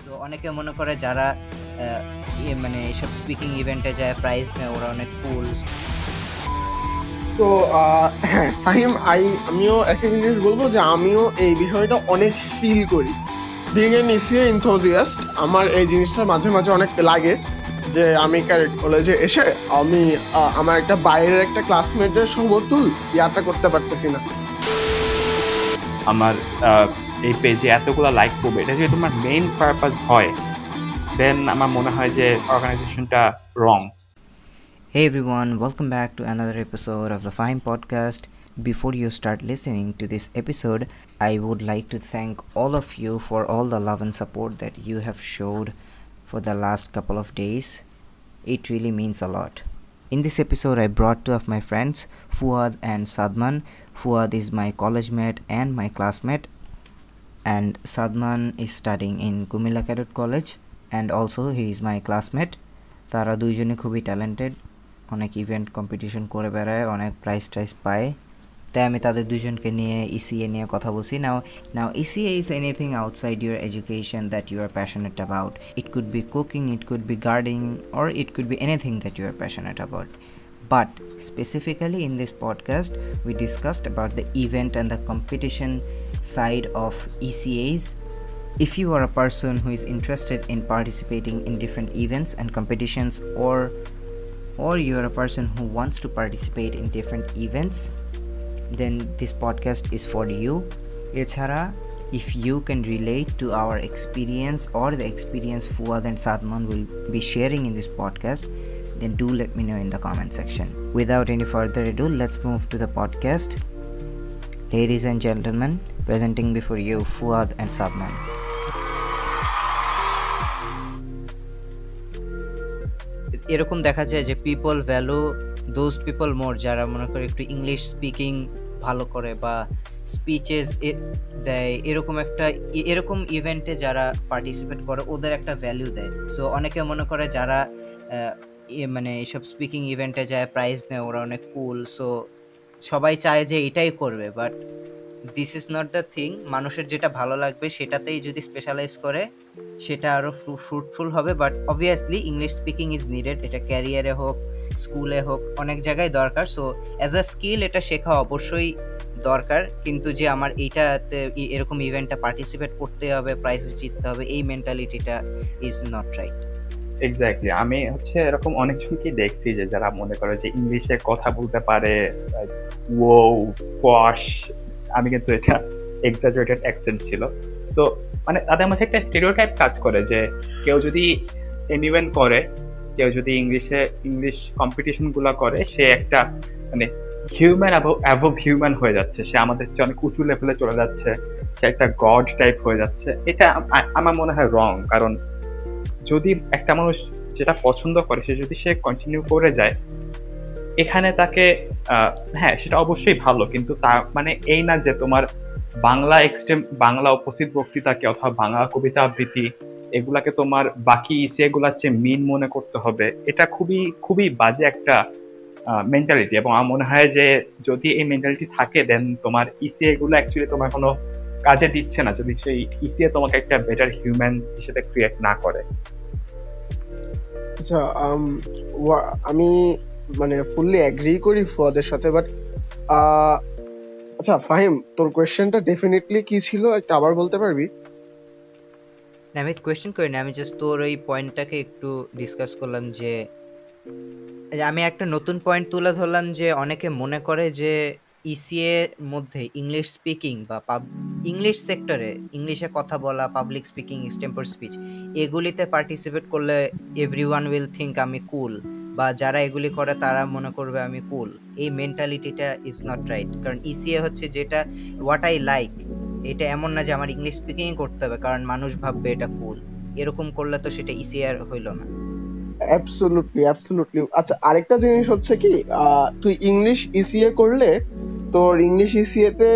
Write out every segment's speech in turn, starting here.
তো অনেকে মনে করে যারা মানে এইসব স্পিকিং ইভেন্টে যায় প্রাইজ নেয় ওরা অনেক কুল। তো হ্যাঁ ফাহিম, আমিও একটা জিনিস বলবো যে আমিও এই বিষয়টা অনেক ফিল করি। বিং এন ইসিএ ইনথোজিয়াস্ট, আমার এই জিনিসটা মাঝে মাঝে অনেক লাগে যে আমি কলেজে এসে আমি আমার একটা বাইরের একটা ক্লাসমেটের সমতুল ইয়াটা করতে পারতেছি না। আমার এই পেজে এতগুলো লাইক করবে, এটা যদি তোমার মেইন পারপাস হয়, দেন আমার মনে হয় যে অর্গানাইজেশনটা রং। Hey everyone, welcome back to another episode of the Fine Podcast. Before you start listening to this episode, I would like to thank all of you for all the love and support that you have showed for the last couple of days. It really means a lot. In this episode, I brought two of my friends, Fuad and Sadman. Fuad is my college mate and my classmate, and Sadman is studying in Kumila Cadet College, and also he is my classmate. তারা দুইজনে খুবই talented, অনেক event competition করে বেড়ায়, অনেক prize পায়। তাই আমি তাদের দুজনকে নিয়ে ইসিএ নিয়ে কথা বলছি। Now ECA is anything outside your education that you are passionate about. It could be cooking, it could be gardening, or it could be anything that you are passionate about. But specifically in this podcast, we discussed about the event and the competition side of ECAs. If you are a person who is interested in participating in different events and competitions, or you are a person who wants to participate in different events, then this podcast is for you. Echara, if you can relate to our experience or the experience Fuad and Sadman will be sharing in this podcast, then do let me know in the comment section. Without any further ado, let's move to the podcast. Ladies and gentlemen, presenting before you Fuad and Sadman. এরকম দেখা যায় যে people value those people মোর যারা মনে করে একটু English speaking ভালো করে বা স্পিচেস দেয়, এরকম ইভেন্টে যারা পার্টিসিপেট করে ওদের একটা ভ্যালু দেয়। সো অনেকে মনে করে যারা মানে এইসব স্পিকিং ইভেন্টে যায় প্রাইজ নেয় ওরা অনেক কুল। সো সবাই চায় যে এটাই করবে, but this is not the thing. মানুষের যেটা ভালো লাগবে সেটাতেই যদি স্পেশালাইজ করে সেটা আরও ফ্রুটফুল হবে। But obviously English speaking is needed, এটা ক্যারিয়ারে হোক স্কুলে হোক অনেক জায়গায় দরকার। সো অ্যাজ আ স্কিল এটা শেখা অবশ্যই দরকার, কিন্তু যে আমার এইটাতে এরকম ইভেন্টে পার্টিসিপেট করতে হবে, প্রাইজ জিততে হবে, এই মেন্টালিটিটা ইজ নট রাইট। এক্স্যাক্টলি, আমি এরকম অনেকজনকে দেখছি যে যারা মনে করে যে ইংলিশে কথা বলতে পারে, ও পশ, আমি কিন্তু এটা এক্সাজারেটেড অ্যাকসেন্ট ছিল। তো মানে তাদের মধ্যে একটা স্টেরিওটাইপ কাজ করে যে কেউ যদি ইভেন্ট করে, কেউ যদি ইংলিশ কম্পিটিশন গুলা করে, সে একটা মানে হিউম্যান অ্যাবভ হিউম্যান হয়ে যাচ্ছে, সে আমাদের চেয়ে অনেক উঁচু লেভেলে চলে যাচ্ছে, সে একটা গড টাইপ হয়ে যাচ্ছে। এটা আমার মনে হয় রং। কারণ যদি একটা মানুষ যেটা পছন্দ করে সে কন্টিনিউ করে যায়, এখানে তাকে হ্যাঁ সেটা অবশ্যই ভালো, কিন্তু তা মানে এই না যে তোমার বাংলা উপস্থিত বক্তৃতাকে অথবা বাংলা কবিতা আবৃত্তি এগুলাকে তোমার বাকি ইসিএ গুলার চেয়ে মিন মনে করতে হবে। এটা খুবই খুবই বাজে একটা মেন্টালিটি, এবং আমার মনে হয় যে যদি এই মেন্টালিটি থাকে দেন তোমার ইসিএ গুলো অ্যাকচুয়ালি তোমার কোনো কাজে দিচ্ছে না, যদি সেই ইসিএ তোমাকে একটা বেটার হিউম্যান হিসেবে ক্রিয়েট না করে। আচ্ছা, আমি মানে ফুললি এগ্রি করি ফুয়াদের সাথে, বাট আচ্ছা ফাহিম, তোর কোয়েশ্চেনটা ডেফিনেটলি কি ছিল একটা আবার বলতে পারবি? আমি কোয়েশ্চেন করি না, আমি জাস্ট তোর ওই পয়েন্টটাকে একটু ডিসকাস করলাম যে আমি একটা নতুন পয়েন্ট তুলে ধরলাম যে অনেকে মনে করে যে ইসিএ মধ্যে ইংলিশ স্পিকিং বা ইংলিশ সেক্টরে ইংলিশে কথা বলা, পাবলিক স্পিকিং, এক্সটেম্পর স্পিচ এগুলিতে পার্টিসিপেট করলে এভরিওয়ান উইল থিঙ্ক আমি কুল, বা যারা এগুলি করে তারা মনে করবে আমি কুল। এই মেন্টালিটিটা ইজ নট রাইট। কারণ ইসিএ হচ্ছে যেটা হোয়াট আই লাইক, এটা এমন না যে আমার ইংলিশ স্পিকিং করতে হবে কারণ মানুষ ভাববে এটা কুল। এরকম করলে তো সেটা ইসিএ আর হইল না। অ্যাবসলিউটলি। আচ্ছা, আরেকটা জিনিস হচ্ছে কি, তুই ইংলিশ ইসিএ করলে তোর ইংলিশ ইসিএ তে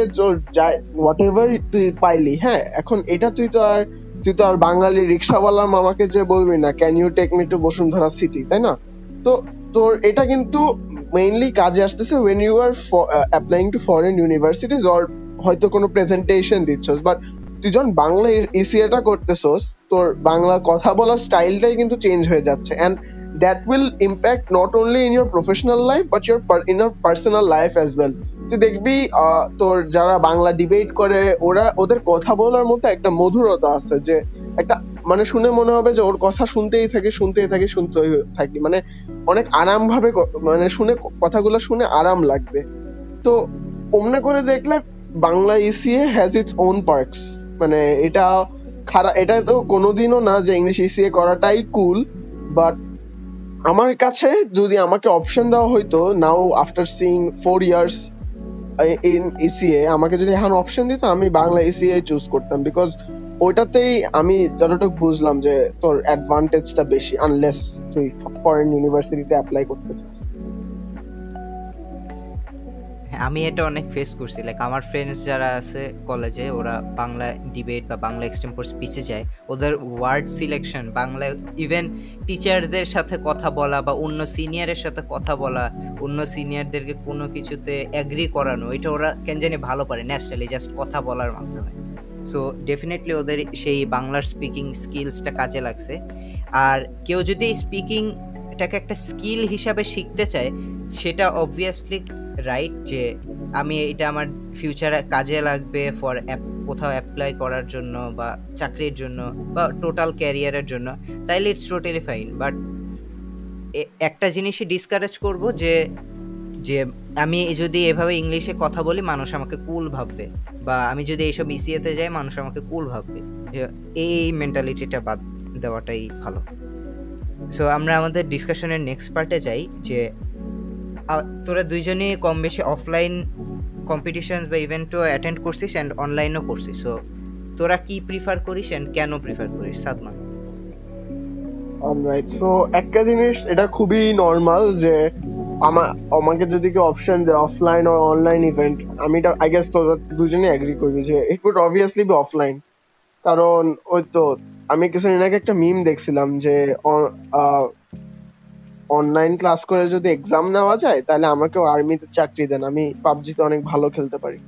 হোয়াট এভার তুই পাইলি, হ্যাঁ এখন এটা তুই তো আর বাঙালি রিক্সাওয়ালার মামাকে যে বলবি না can you take me to Bashundhara City, তাই না? তো তোর এটা কিন্তু মেইনলি কাজে আসতেছে when you are applying to foreign universities or হয়তো কোনো প্রেজেন্টেশন দিচ্ছস। বাট তুই যখন বাংলা ইসিএটা করতেছস, তোর বাংলা কথা বলার স্টাইলটাই কিন্তু চেঞ্জ হয়ে যাচ্ছে, and that will impact not only in your professional life but in your personal life as well. তুই দেখবি তোর যারা বাংলা ডিবেট করে ওদের কথা বলার মধ্যে একটা মধুরতা আছে, যে একটা মানে শুনে মনে হবে যে ওর কথা শুনতেই থাকি, মানে অনেক আরাম ভাবে মানে শুনে কথাগুলো শুনে আরাম লাগবে। তো অমনে করে দেখলে Bangla ECA has its own parks, মানে এটা খারাপ, এটা তো কোনোদিনও না যে ইংলিশ ইসিএ করাটাই কুল, বাট আমার কাছে যদি আমাকে অপশন দেওয়া হইতো now after seeing 4 years in ECA, আমাকে যদি এখন অপশন দিত আমি বাংলা ইসিএ চুজ করতাম, বিকজ ওইটাতেই আমি যতটুকু বুঝলাম যে তোর অ্যাডভান্টেজটা বেশি, আনলেস তুই ফরেন ইউনিভার্সিটিতে অ্যাপ্লাই করতে চাস। আমি এটা অনেক ফেস করছি, লাইক আমার ফ্রেন্ডস যারা আছে কলেজে, ওরা বাংলা ডিবেট বা বাংলা এক্সটেম্পোর স্পিচে যায়, ওদের ওয়ার্ড সিলেকশন বাংলা, ইভেন টিচারদের সাথে কথা বলা বা অন্য সিনিয়রের সাথে কথা বলা, অন্য সিনিয়রদেরকে কোনো কিছুতে অ্যাগ্রি করানো, এটা ওরা কেন জানি ভালো পারে ন্যাচারালি, জাস্ট কথা বলার মাধ্যমে। সো ডেফিনেটলি ওদের সেই বাংলার স্পিকিং স্কিলসটা কাজে লাগছে। আর কেউ যদি স্পিকিং এটাকে একটা স্কিল হিসাবে শিখতে চায়, সেটা অবভিয়াসলি রাইট, যে আমি এটা আমার ফিউচারে কাজে লাগবে ফর কোথাও অ্যাপ্লাই করার জন্য বা চাকরির জন্য বা টোটাল ক্যারিয়ারের জন্য, তাইলে ইটস টোটালি ফাইন। বাট একটা জিনিসই ডিসকারেজ করব, যে যে আমি যদি এভাবে ইংলিশে কথা বলি মানুষ আমাকে কুল ভাববে, বা আমি যদি এইসব ইসিএতে যাই মানুষ আমাকে কুল ভাববে, এই মেন্টালিটিটা বাদ দেওয়াটাই ভালো। সো আমরা আমাদের ডিসকাশনের নেক্সট পার্টে যাই, যে তোরা দুইজনই কম বেশি অফলাইন কম্পিটিশন বা ইভেন্টও অ্যাটেন্ড করছিস অ্যান্ড অনলাইনও করছিস, সো তোরা কি প্রিফার করিস অ্যান্ড কেন প্রিফার করিস সাদমান? অলরাইট, সো একটা জিনিস এটা খুবই নর্মাল যে আমাকে যদি কেউ অপশন দেয় অফলাইন আর অনলাইন ইভেন্ট, আমি এটা আই গেস তোরা দুজনেই এগ্রি করবি যে it would obviously be offline. কারণ ওই তো আমি কিছুদিন আগে একটা মিম দেখছিলাম যে অনলাইন ক্লাস করে যদি এক্সাম নেওয়া যায় তাহলে আমাকেও আর্মিতে চাকরি দেন, আমি পাবজিতে অনেক ভালো খেলতে পারি।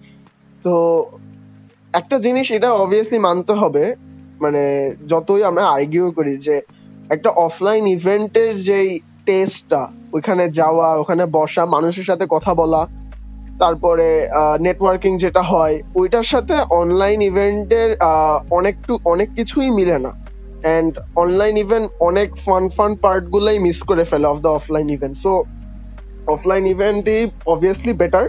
তো একটা জিনিস এটা অবভিয়াসলি মানতে হবে, মানে যতই আমরা আর্গিউ করি যে একটা অফলাইন ইভেন্টের যেই টেস্টটা, ওইখানে যাওয়া, ওখানে বসা, মানুষের সাথে কথা বলা, তারপরে নেটওয়ার্কিং যেটা হয়, ওইটার সাথে অনলাইন ইভেন্টের অনেক কিছুই মিলে না। অ্যান্ড অনলাইন ইভেন্ট অনেক ফান পার্ট গুলাই মিস করে ফেলে of the offline event. So offline ইভেন্টই অবভিয়াসলি বেটার।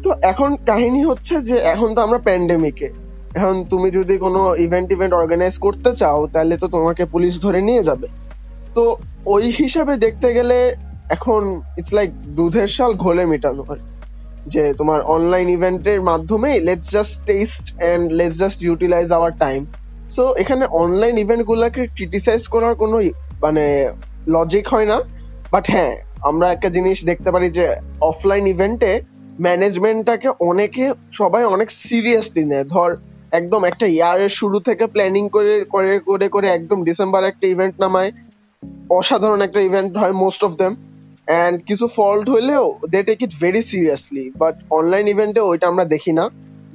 তো এখন কাহিনী হচ্ছে যে এখন তো আমরা প্যান্ডেমিকে, এখন তুমি যদি কোনো ইভেন্ট অর্গানাইজ করতে চাও তাহলে তো তোমাকে পুলিশ ধরে নিয়ে যাবে। তো ওই হিসাবে দেখতে গেলে এখন ইটস লাইক দুধের শাল ঘোলে মেটানো হয়, যে তোমার অনলাইন ইভেন্টের মাধ্যমে let's just test and let's just utilize our time. So এখানে অনলাইন ইভেন্ট গুলাকে ক্রিটিসাইজ করার কোনো মানে লজিক হয় না। বাট হ্যাঁ, আমরা একটা জিনিস দেখতে পারি যে অফলাইন ইভেন্টে ম্যানেজমেন্টটাকে সবাই অনেক সিরিয়াসলি নেয়। ধর একদম একটা ইয়ারের শুরু থেকে প্ল্যানিং করে করে করে করে একদম ডিসেম্বর একটা ইভেন্ট নামায়, অসাধারণ একটা ইভেন্ট হয় মোস্ট অফ দেম, অ্যান্ড কিছু ফল্ট হইলেও they take it very seriously. But online ইভেন্টে ওইটা আমরা দেখি না,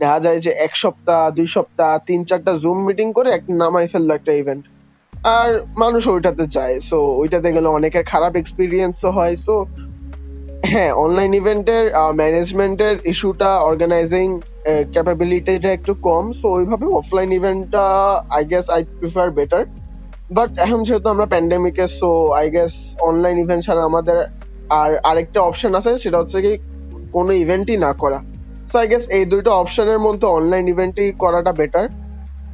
দেখা যায় যে 1 সপ্তাহ 2 সপ্তাহ 3-4টা জুম মিটিং করে একটা নামাই ফেললো একটা ইভেন্ট, আর মানুষ ওইটাতে যায়। সো ওইটাতে গেলে অনেকের খারাপ এক্সপিরিয়েন্সও হয়। সো হ্যাঁ, অনলাইন ইভেন্টের ম্যানেজমেন্টের ইস্যুটা, অর্গানাইজিং ক্যাপাবিলিটিটা একটু কম। সো ওইভাবে অফলাইন ইভেন্টটা I guess I prefer better. But এখন যেহেতু আমরা প্যান্ডেমিকে, so I guess online event ছাড়া আমাদের আরেকটা অপশন আছে, সেটা হচ্ছে কি কোনো ইভেন্টই না করা। সো আই গেস এই দুইটা অপশনের মধ্যে অনলাইন ইভেন্টই করাটা বেটার।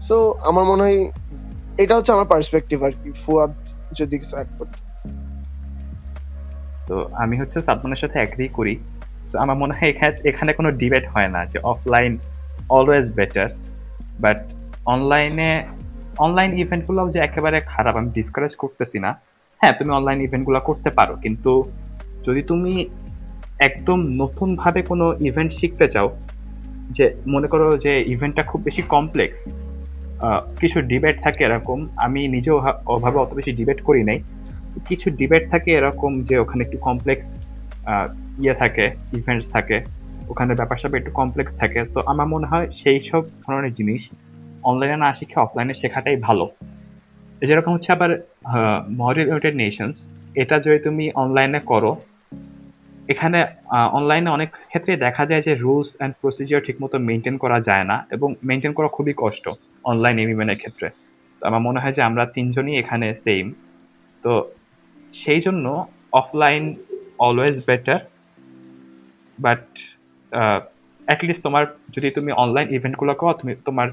সো আমার মনে হয় এটা হচ্ছে আমার পার্সপেক্টিভ আর কি। ফুয়াদ যদি কিছু অ্যাড করতে। তো আমি হচ্ছে সাদমানের সাথে এগ্রি করি। তো আমার মনে হয় এখানে কোনো ডিবেট হয় না যে offline always better, but online ইভেন্টগুলো যে একেবারে খারাপ আমি ডিসকারেজ করতেছি না। হ্যাঁ, তুমি অনলাইন ইভেন্টগুলো করতে পারো, কিন্তু যদি তুমি একদম নতুন ভাবে কোনো ইভেন্ট শিখতে চাও, যে মনে করো যে ইভেন্টটা খুব বেশি কমপ্লেক্স, কিছু ডিবেট থাকে এরকম, আমি নিজেও ওভাবে অত বেশি ডিবেট করি নাই, কিছু ডিবেট থাকে এরকম যে ওখানে একটু কমপ্লেক্স থাকে, ইভেন্টস থাকে, ওখানে ব্যাপার স্যাপার একটু কমপ্লেক্স থাকে। তো আমার মনে হয় সেই সব ধরনের জিনিস অনলাইনে না শিখে অফলাইনে শেখাটাই ভালো। যেরকম হচ্ছে আবার মডেল ইউনাইটেড নেশনস, এটা যদি তুমি অনলাইনে করো, এখানে অনলাইনে অনেক ক্ষেত্রে দেখা যায় যে রুলস অ্যান্ড প্রসিজিওর ঠিকমতো মেনটেন করা যায় না, এবং মেনটেন করা খুবই কষ্ট অনলাইন এমিউএনের ক্ষেত্রে। তো আমার মনে হয় যে আমরা তিনজনই এখানে সেম। তো সেই জন্য offline always better, but at least তোমার যদি তুমি অনলাইন ইভেন্টগুলো করো, তোমার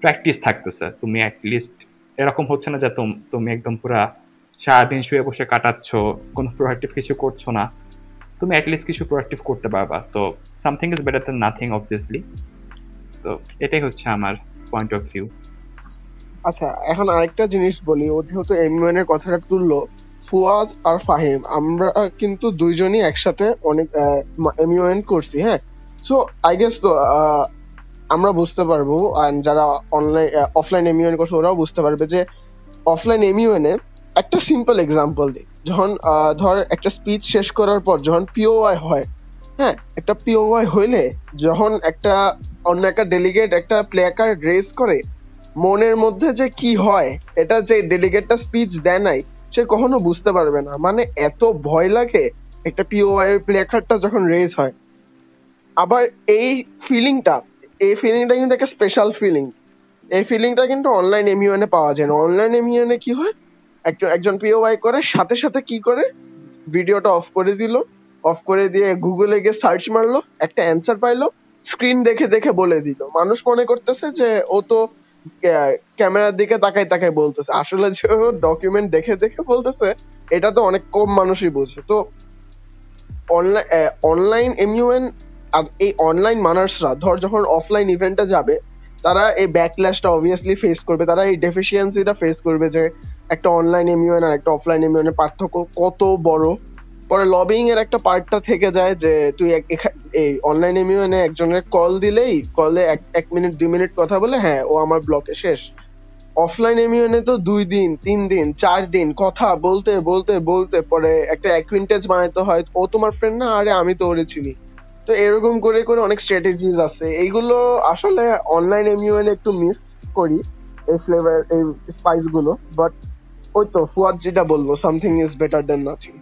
প্র্যাকটিস থাকতেছে, তুমি অ্যাটলিস্ট এরকম হচ্ছে না যে তুমি একদম পুরা সারাদিন শুয়ে বসে কাটাচ্ছ, কোনো প্রোডাক্টিভ কিছু করছো না, তুমি অ্যাটলিস্ট কিছু প্রোডাক্টিভ করতে পারবা। তো something is better than nothing obviously. তো এটাই হচ্ছে আমার পয়েন্ট অফ ভিউ। আচ্ছা, এখন আরেকটা জিনিস বলি, ও যেহেতু এমিউএন এর কথাটা তুললো, ফুয়াদ আর ফাহিম আমরা কিন্তু দুইজনই একসাথে অনেক এমিউএন করছি, হ্যাঁ। সো আই গেস তো আমরা বুঝতে পারবো, and যারা অনলাইন অফলাইন এমিউএন করছে ওরাও বুঝতে পারবে যে অফলাইন এমিউএন এ একটা সিম্পল এক্সাম্পল দিই। যখন ধর একটা স্পিচ শেষ করার পর যখন পিওওয়াই হয়, হ্যাঁ, একটা পিওওয়াই হইলে যখন একটা অন্য একটা ডেলিগেট একটা প্লে কার্ড রেজ করে, মনের মধ্যে যে কি হয় এটা যে ডেলিগেটটা স্পিচ দেয় নাই সে কখনো বুঝতে পারবে না। মানে এত ভয় লাগে একটা পিওওয়াই প্লে কার্ডটা যখন রেজ হয়। আবার এই ফিলিংটা কিন্তু একটা স্পেশাল ফিলিং। এই ফিলিংটা কিন্তু অনলাইন এমিউএন এ পাওয়া যায় না। অনলাইন এমিউএন এ কি হয়, একজন পিওওয়াই করে সাথে সাথে কি করে, ভিডিওটা অফ করে দিল, অফ করে দিয়ে গুগলে গিয়ে সার্চ মারলো, একটা অ্যান্সার পাইলো, স্ক্রিন দেখে দেখে বলে দিল। মানুষ মনে করতেছে যে ও তো ক্যামেরার দিকে তাকায় তাকায় বলতেছে, আসলে যে ডকুমেন্ট দেখে দেখে বলতেছে, এটা তো অনেক কম মানুষই বোঝে। তো অনলাইন এমিউএন আর এই অনলাইন মানার্সরা ধর যখন অফলাইন ইভেন্টে যাবে, তারা এই ব্যাকল্যাশটা অবভিয়াসলি ফেস করবে, তারা এই ডেফিসিয়েন্সিটা ফেস করবে যে একটা অনলাইন এমিউএন আর একটা অফলাইন এমিউএন এর পার্থক্য কত বড়। পরে লবিং এর একটা পার্টটা থেকে যায় যে তুই এই অনলাইন এমিউএন এ একজনের কল দিলেই কলে 1 মিনিট 2 মিনিট কথা বলে হ্যাঁ ও আমার ব্লকে শেষ। অফলাইন এমিউএন এ তো 2 দিন 3 দিন 4 দিন কথা বলতে বলতে বলতে পরে একটা অ্যাকুইন্টেন্স বানাইতে হয়, ও তোমার ফ্রেন্ড না, আরে আমি তো ওরে চিনি। তো এরকম করে করে অনেক স্ট্র্যাটেজিস আছে, এইগুলো আসলে অনলাইন এমিউএন একটু মিস করি, এই ফ্লেভার এই স্পাইস গুলো। বাট ওই তো ফুয়াদ যেটা বললো, something is better then nothing.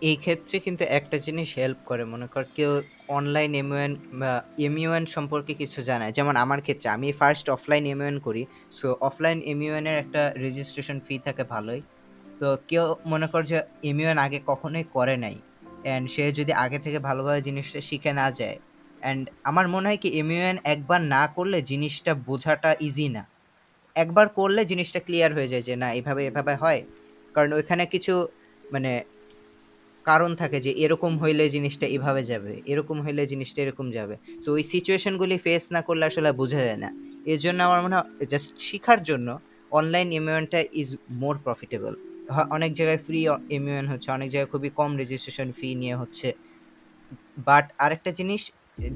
এই ক্ষেত্রে কিন্তু একটা জিনিস হেল্প করে, মনে কর কেউ অনলাইন এমইউএন বা এমইউএন সম্পর্কে কিছু জানায়, যেমন আমার ক্ষেত্রে আমি ফার্স্ট অফলাইন এমইউএন করি, সো অফলাইন এমইউএন এর একটা রেজিস্ট্রেশন ফি থাকে ভালোই। তো কেউ মনে কর যে এমইউএন আগে কখনোই করে নাই, অ্যান্ড সে যদি আগে থেকে ভালোভাবে জিনিসটা শিখে না যায়, অ্যান্ড আমার মনে হয় কি এমইউএন একবার না করলে জিনিসটা বোঝাটা ইজি না, একবার করলে জিনিসটা ক্লিয়ার হয়ে যায় যে না এভাবে এভাবে হয়, কারণ ওইখানে কিছু মানে কারণ থাকে যে এরকম হইলে জিনিসটা এভাবে যাবে, এরকম হইলে জিনিসটা এরকম যাবে। সো ওই সিচুয়েশনগুলি ফেস না করলে আসলে বোঝা যায় না। এর জন্য আমার মনে হয় জাস্ট শেখার জন্য অনলাইন এমইউএনটা ইজ মোর প্রফিটেবল। অনেক জায়গায় ফ্রি এমইউএন হচ্ছে, অনেক জায়গায় খুবই কম রেজিস্ট্রেশন ফি নিয়ে হচ্ছে। বাট আরেকটা জিনিস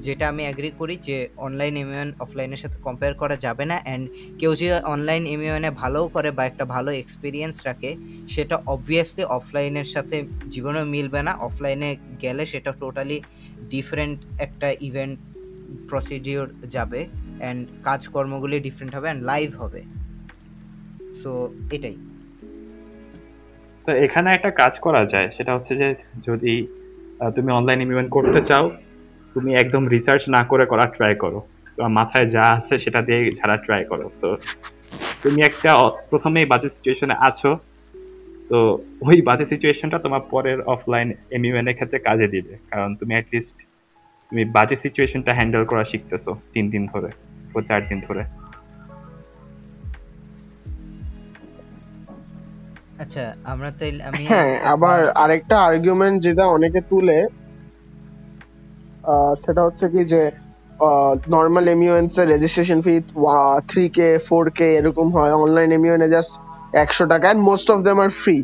যেটা আমি অ্যাগ্রি করি যে অনলাইন এমইউএন অফলাইনের সাথে কম্পেয়ার করা যাবে না, অ্যান্ড কেউ যে অনলাইন এমইউএনে ভালোও করে বা একটা ভালো এক্সপিরিয়েন্স রাখে, সেটা অবভিয়াসলি অফলাইনের সাথে জীবনেও মিলবে না। অফলাইনে গেলে সেটা টোটালি ডিফারেন্ট একটা ইভেন্ট প্রসিডিওর যাবে, অ্যান্ড কাজকর্মগুলি ডিফারেন্ট হবে অ্যান্ড লাইভ হবে। সো এটাই। তো এখানে একটা কাজ করা যায়, সেটা হচ্ছে যে যদি তুমি অনলাইন এমইউএন করতে চাও, তুমি একদম রিসার্চ না করে করা ট্রাই করো, তোমার মাথায় যা আছে সেটা দিয়ে ঝাড়া ট্রাই করো। তো তুমি একটা প্রথমেই বাজে সিচুয়েশনে আছো, তো ওই বাজে সিচুয়েশনটা তোমার পরের অফলাইন এমইউএন এর ক্ষেত্রে কাজে দিবে, কারণ তুমি অ্যাটলিস্ট তুমি বাজে সিচুয়েশনটা হ্যান্ডেল করা শিখতেছো 3 দিন ধরে ও 4 দিন ধরে। আচ্ছা আমরা তাইলে আমি হ্যাঁ, আবার আরেকটা আর্গুমেন্ট যেটা অনেকে তুলে, সেটা হচ্ছে কি যে নর্মাল এমইউএনস এর রেজিস্ট্রেশন ফি 3K 4K এরকম হয়, অনলাইন এমইউএন এ জাস্ট 100 টাকা, and most of them are free.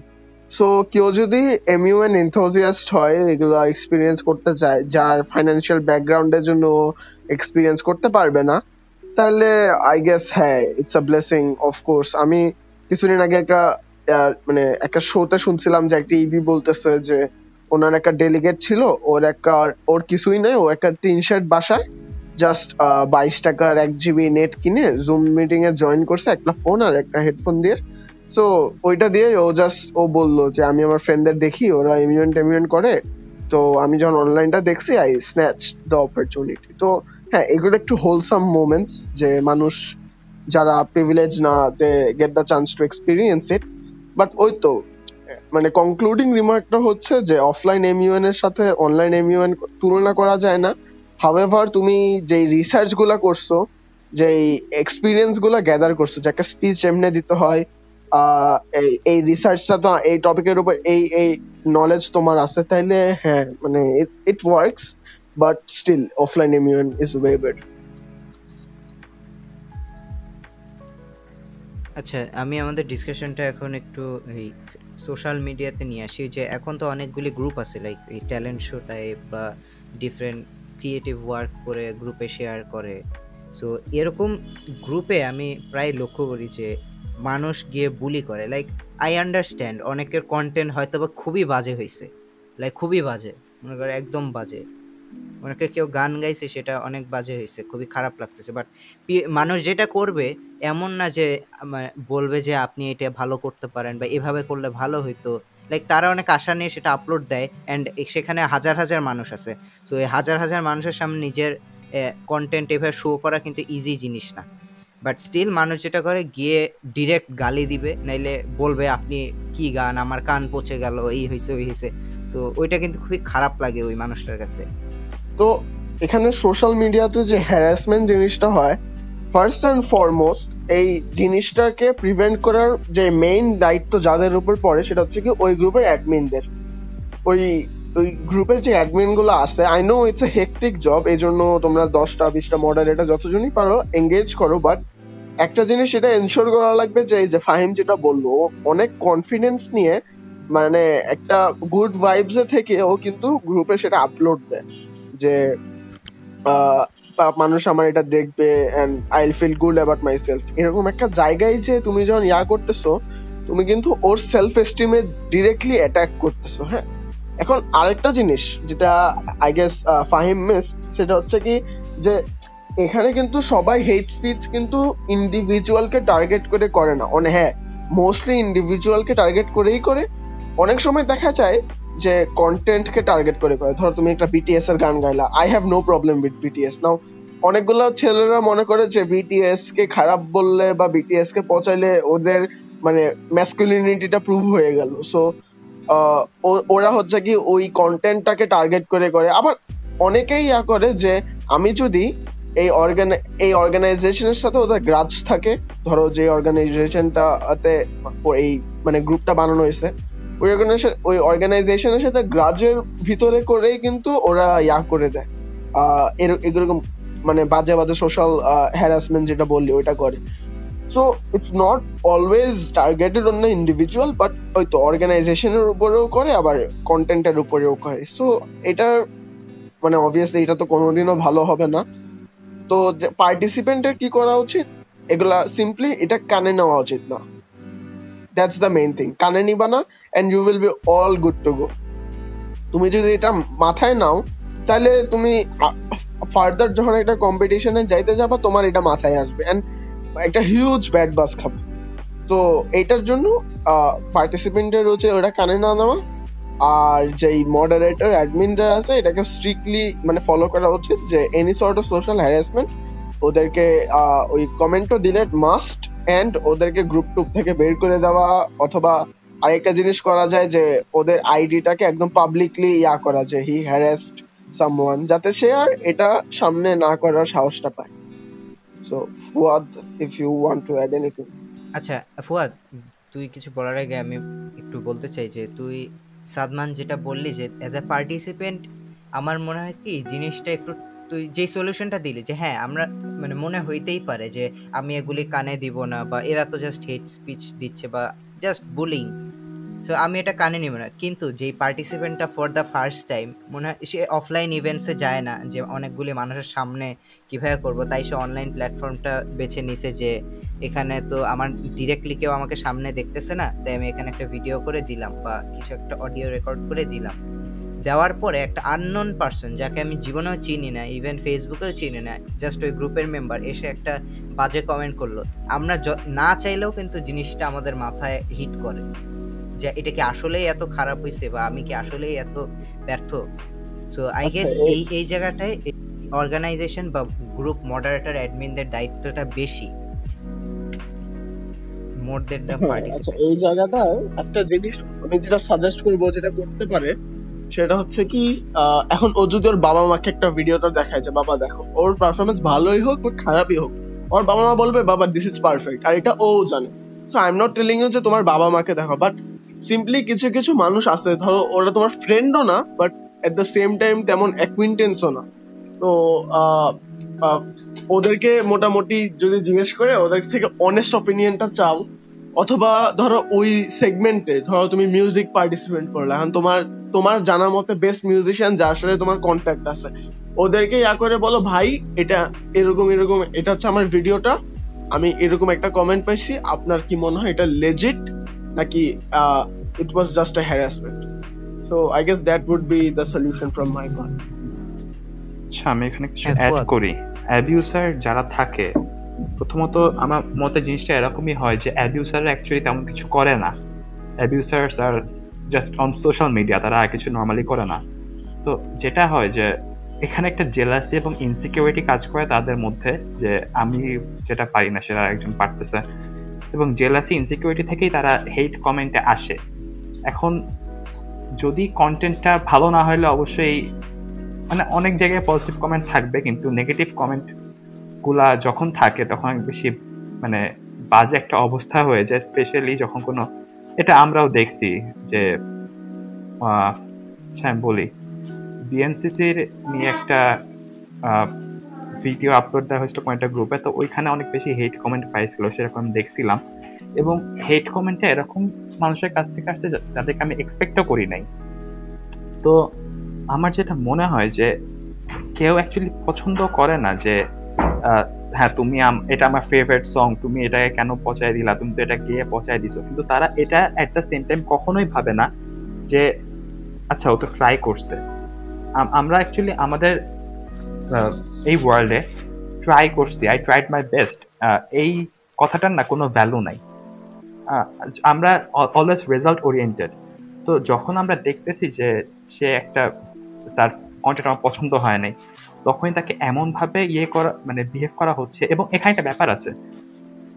So কেউ যদি এমইউএন এনথুজিয়াস্ট হয়, এগুলো এক্সপিরিয়েন্স করতে চায়, যার ফাইন্যান্সিয়াল ব্যাকগ্রাউন্ডের জন্য এক্সপিরিয়েন্স করতে পারবে না, তাহলে আই গেস হ্যাঁ ইটস আ ব্লেসিং অফকোর্স। আমি কিছুদিন আগে একটা মানে একটা শোতে শুনছিলাম যে একটা ইবি বলতেছে যে ওনার একটা ডেলিগেট ছিল, ওর কিছুই নেই, ও একটা টিন শেড বাসায় জাস্ট 22 টাকার 1 GB নেট কিনে জুম মিটিং এ জয়েন করছে একটা ফোন আর একটা হেডফোন দিয়ে। সো ওইটা দিয়ে ও বললো যে আমি আমার ফ্রেন্ডদের দেখি ওরা ইমিউন করে, তো আমি যখন অনলাইনটা দেখছি আই স্ন্যাচ দ্য অপরচুনিটি। তো হ্যাঁ, এগুলো একটু হোলসাম মোমেন্টস যে মানুষ যারা প্রিভিলেজ না, they get the chance to experience it. But ওই তো মানে কনক্লুডিং রিমার্কটা হচ্ছে যে অফলাইন এমইউএন এর সাথে অনলাইন এমইউএন তুলনা করা যায় না। হাউএভার তুমি যে রিসার্চ গুলা করছো, যে এক্সপিরিয়েন্স গুলা গ্যাদার করছো, যে একটা স্পিচ এমনি দিতে হয়, এই রিসার্চটা তো এই টপিকের উপর এই নলেজ তোমার আছে, তাইলে হ্যাঁ মানে it works, but still offline MUN is way better. আচ্ছা, আমি আমাদের ডিসকাশনটা এখন একটু এই সোশ্যাল মিডিয়াতে নিয়ে আসি। যে এখন তো অনেকগুলি গ্রুপ আছে, লাইক এই ট্যালেন্ট শো টাইপ বা ডিফারেন্ট ক্রিয়েটিভ ওয়ার্ক করে গ্রুপে শেয়ার করে। সো এরকম গ্রুপে আমি প্রায় লক্ষ্য করি যে মানুষ গিয়ে বুলি করে। লাইক আই আন্ডারস্ট্যান্ড অনেকের কন্টেন্ট হয়তো বা খুবই বাজে হয়েছে, লাইক খুবই বাজে, মনে করে একদম বাজে। অনেকে কেউ গান গাইছে সেটা অনেক বাজে হয়েছে, খুবই খারাপ লাগতেছে। বাট মানুষ যেটা করবে এমন না যে বলবে যে আপনি এটা ভালো করতে পারেন বা এভাবে করলে ভালো হইতো। লাইক তারা অনেক আশা নিয়ে সেটা আপলোড দেয়, অ্যান্ড সেখানে হাজার হাজার মানুষ আছে। সো এই হাজার হাজার মানুষের সামনে নিজের কন্টেন্ট এভাবে শো করা কিন্তু ইজি জিনিস না। বাট স্টিল মানুষ যেটা করে গিয়ে ডিরেক্ট গালি দিবে, নাইলে বলবে আপনি কি গান, আমার কান পচে গেল, এই হয়েছে ওই হয়েছে। তো ওইটা কিন্তু খুবই খারাপ লাগে ওই মানুষটার কাছে। তো এখানে সোশ্যাল মিডিয়াতে যে হ্যারাসমেন্ট জিনিসটা হয়, ফার্স্ট অ্যান্ড ফরমোস্ট এই জিনিসটাকে প্রিভেন্ট করার যে মেইন দায়িত্ব যাদের উপর পড়ে সেটা হচ্ছে কি ওই গ্রুপের অ্যাডমিনদের। ওই ওই গ্রুপের যে অ্যাডমিন গুলো আছে, I know it's a hectic job, এই জন্য তোমরা 10টা 20টা মডারেটর যতজনই পারো এঙ্গেজ করো, বাট একটা জিনিস সেটা এনশোর করা লাগবে যে এই যে ফাহিম যেটা বললো, অনেক কনফিডেন্স নিয়ে মানে একটা গুড ভাইবস এ থেকে ও কিন্তু গ্রুপে সেটা আপলোড দেয় যে মানুষ আমার এটা দেখবে and I will feel good about myself. এরকম একটা জায়গায় যে তুমি যখন করতেছো, তুমি কিন্তু ওর সেলফ এস্টিমে ডিরেক্টলি অ্যাটাক করতেছো। হ্যাঁ, এখন আরেকটা জিনিস যেটা আই গেস ফাহিম মিস, সেটা হচ্ছে কি যে এখানে কিন্তু সবাই হেট স্পিচ কিন্তু ইন্ডিভিজুয়ালকে টার্গেট করে না। হ্যাঁ, মোস্টলি ইন্ডিভিজুয়ালকে টার্গেট করেই করে। অনেক সময় দেখা যায় যে কন্টেন্ট কে টার্গেট করে। ধরো তুমি একটা বিটিএস এর গান গাইলা, I have no problem with BTS. নাও অনেকগুলো ছেলেরা মনে করে যে বিটিএস কে খারাপ বললে বা বিটিএস কে পচাইলে ওদের মানে ম্যাসকুলিনিটিটা প্রুভ হয়ে গেল। সো ওরা হচ্ছে কি ওই কন্টেন্টটাকে টার্গেট করে। আবার অনেকেই করে যে আমি যদি এই অর্গানাইজেশনের সাথে ওদের গ্রাজ থাকে, ধরো যে অর্গানাইজেশনটাতে এই মানে গ্রুপটা বানানো হয়েছে, ওই অর্গানাইজেশনের সাথে গ্রাজের ভিতরে করেই কিন্তু ওরা করে দেয় এরকম মানে বাজে বাজে সোশ্যাল হ্যারাসমেন্ট যেটা বললি ওইটা করে। So it's not always targeted on the individual, but ওই তো অর্গানাইজেশনের উপরেও করে আবার কন্টেন্টের উপরেও করে। সো এটা মানে অবভিয়াসলি এটা তো কোনোদিনও ভালো হবে না। তো পার্টিসিপেন্টের কি করা উচিত, এগুলা সিম্পলি এটা কানে নেওয়া উচিত না। That's the main thing. কানে নিবা না and you will be all good to go. তুমি যদি এটা মাথায় নাও, তাহলে তুমি ফার্দার যখন একটা কম্পিটিশনে যাইতে যাবা, তোমার এটা মাথায় আসবে এন্ড একটা হিউজ ব্যাড বাস খাবে। তো এটার জন্য পার্টিসিপেন্টের হচ্ছে ওটা কানে না নেওয়া, আর যেই মডারেটর অ্যাডমিনরা আছে এটাকে স্ট্রিক্টলি মানে ফলো করা উচিত যে any sort of social harassment ওদেরকে ওই কমেন্টও ডিলিট মাস্ট, এন্ড ওদেরকে গ্রুপ টুপ থেকে বের করে দেওয়া। অথবা আরেকটা জিনিস করা যায় যে ওদের আইডিটাকে একদম পাবলিকলি করা যায় হি হ্যারাসড সামওয়ান, যাতে সে আর এটা সামনে না করার সাহসটা পায়। So Fuad, if you want to add anything. আচ্ছা ফুয়াদ, তুই কিছু বলার আগে আমি একটু বলতে চাই যে তুই সাদমান যেটা বললি যে অ্যাজ এ পার্টিসিপেন্ট, আমার মনে হয় কি জিনিসটা একটু তুই যেই সলিউশনটা দিলি যে হ্যাঁ আমরা মানে মনে হইতেই পারে যে আমি এগুলি কানে দিব না, বা এরা তো জাস্ট হেট স্পিচ দিচ্ছে বা জাস্ট বুলিং, সো আমি এটা কানে নিব না। কিন্তু যেই পার্টিসিপেন্টটা ফর দ্য ফার্স্ট টাইম মনে হয় সে অফলাইন ইভেন্টসে যায় না যে অনেকগুলি মানুষের সামনে কীভাবে করবো, তাই সে অনলাইন প্ল্যাটফর্মটা বেছে নিছে যে এখানে তো আমার ডিরেক্টলি কেউ আমাকে সামনে দেখতেছে না, তাই আমি এখানে একটা ভিডিও করে দিলাম বা কিছু একটা অডিও রেকর্ড করে দিলাম। দেওয়ার পরে একটা আননোন পার্সন, যাকে আমি জীবনেও চিনি না, ইভেন ফেসবুকেও চিনি না, জাস্ট ওই গ্রুপের মেম্বার, এসে একটা বাজে কমেন্ট করলো, আমরা না চাইলেও কিন্তু জিনিসটা আমাদের মাথায় হিট করে যে এটা কি আসলেই এত খারাপ হয়েছে, বা আমি কি আসলেই এত ব্যর্থ। সো আই গেস এই জায়গাটায় অর্গানাইজেশন বা গ্রুপ মডারেটর অ্যাডমিনদের দায়িত্বটা বেশি, মোর দেন দ্য পার্টিসিপেন্ট। এই জায়গাটায় একটা জিনিস আমি যেটা সাজেস্ট করবো, যেটা করতে পারে, সেটা হচ্ছে কি, এখন ও যদি ওর বাবা মাকে একটা ভিডিওটা দেখায় যে বাবা দেখো, ওর পারফরমেন্স ভালোই হোক বা খারাপই হোক, ওর বাবা মা বলবে বাবা দিস ইজ পারফেক্ট, আর এটা ও জানে। So I am not telling you যে তোমার বাবা মাকে দেখো, বাট সিম্পলি কিছু কিছু মানুষ আছে, ধরো ওরা তোমার ফ্রেন্ডও না, but at the same time তেমন অ্যাকুইন্টেন্সও না, তো ওদেরকে মোটামুটি যদি জিজ্ঞেস করে ওদের থেকে অনেস্ট অপিনিয়নটা চাও, অথবা ধরো ওই সেগমেন্টে ধরো তুমি মিউজিক পার্টিসিপেট করলে, এখন তোমার জানার মতে বেস্ট মিউজিশিয়ান যার সাথে তোমার কন্ট্যাক্ট আছে, ওদেরকে ইয়া করে বলো ভাই এটা এরকম এরকম, এটা হচ্ছে আমার ভিডিওটা, আমি এরকম একটা কমেন্ট পাইছি, আপনার কি মনে হয় এটা লেজিট নাকি it was just a harassment. So I guess that would be the solution from my part. আচ্ছা, আমি এখানে কিছু অ্যাড করি। অ্যাবিউসার যারা থাকে, প্রথমত আমার মতে জিনিসটা এরকমই হয় যে অ্যাবিউসাররা অ্যাকচুয়ালি তেমন কিছু করে না। অ্যাবিউসার্স আর জাস্ট অন সোশ্যাল মিডিয়া, তারা আর কিছু নর্মালি করে না। তো যেটা হয় যে এখানে একটা জেলাসি এবং ইনসিকিউরিটি কাজ করে তাদের মধ্যে, যে আমি যেটা পারি না সেটা একজন পারতেছে, এবং জেলাসি ইনসিকিউরিটি থেকেই তারা হেট কমেন্টে আসে। এখন যদি কন্টেন্টটা ভালো না হলে অবশ্যই মানে অনেক জায়গায় পজিটিভ কমেন্ট থাকবে, কিন্তু নেগেটিভ কমেন্ট গুলা যখন থাকে তখন বেশি মানে বাজে একটা অবস্থা হয়ে যায়, স্পেশালি যখন কোনো, এটা আমরাও দেখছি যে আমি বলি বিএনসিসির নিয়ে একটা ভিডিও আপলোড দেওয়া হয়েছিল কোনো একটা গ্রুপে, তো ওইখানে অনেক বেশি হেট কমেন্ট পাইছিল, সেরকম দেখছিলাম। এবং হেট কমেন্টটা এরকম মানুষের কাছ থেকে আসছে যাদেরকে আমি এক্সপেক্টও করি নাই। তো আমার যেটা মনে হয় যে কেউ অ্যাকচুয়ালি পছন্দ করে না যে হ্যাঁ তুমি এটা আমার ফেভারিট সং, তুমি এটাকে কেন পচায় দিলা, তুমি তো এটা গিয়ে পচায় দিছো, কিন্তু তারা এটা এট দ্য সেম টাইম কখনোই ভাবে না যে আচ্ছা ও তো ট্রাই করছে। আমরা অ্যাকচুয়ালি আমাদের এই ওয়ার্ল্ডে ট্রাই করছি, আই ট্রাইড মাই বেস্ট, এই কথাটার না কোনো ভ্যালু নাই। আমরা অলওয়েজ রেজাল্ট ওরিয়েন্টেড। তো যখন আমরা দেখতেছি যে সে একটা, তার কন্টেন্ট আমার পছন্দ হয় নাই, তখনই তাকে এমন ভাবে করা মানে বিহেভ করা হচ্ছে। এবং এখানে একটা ব্যাপার আছে,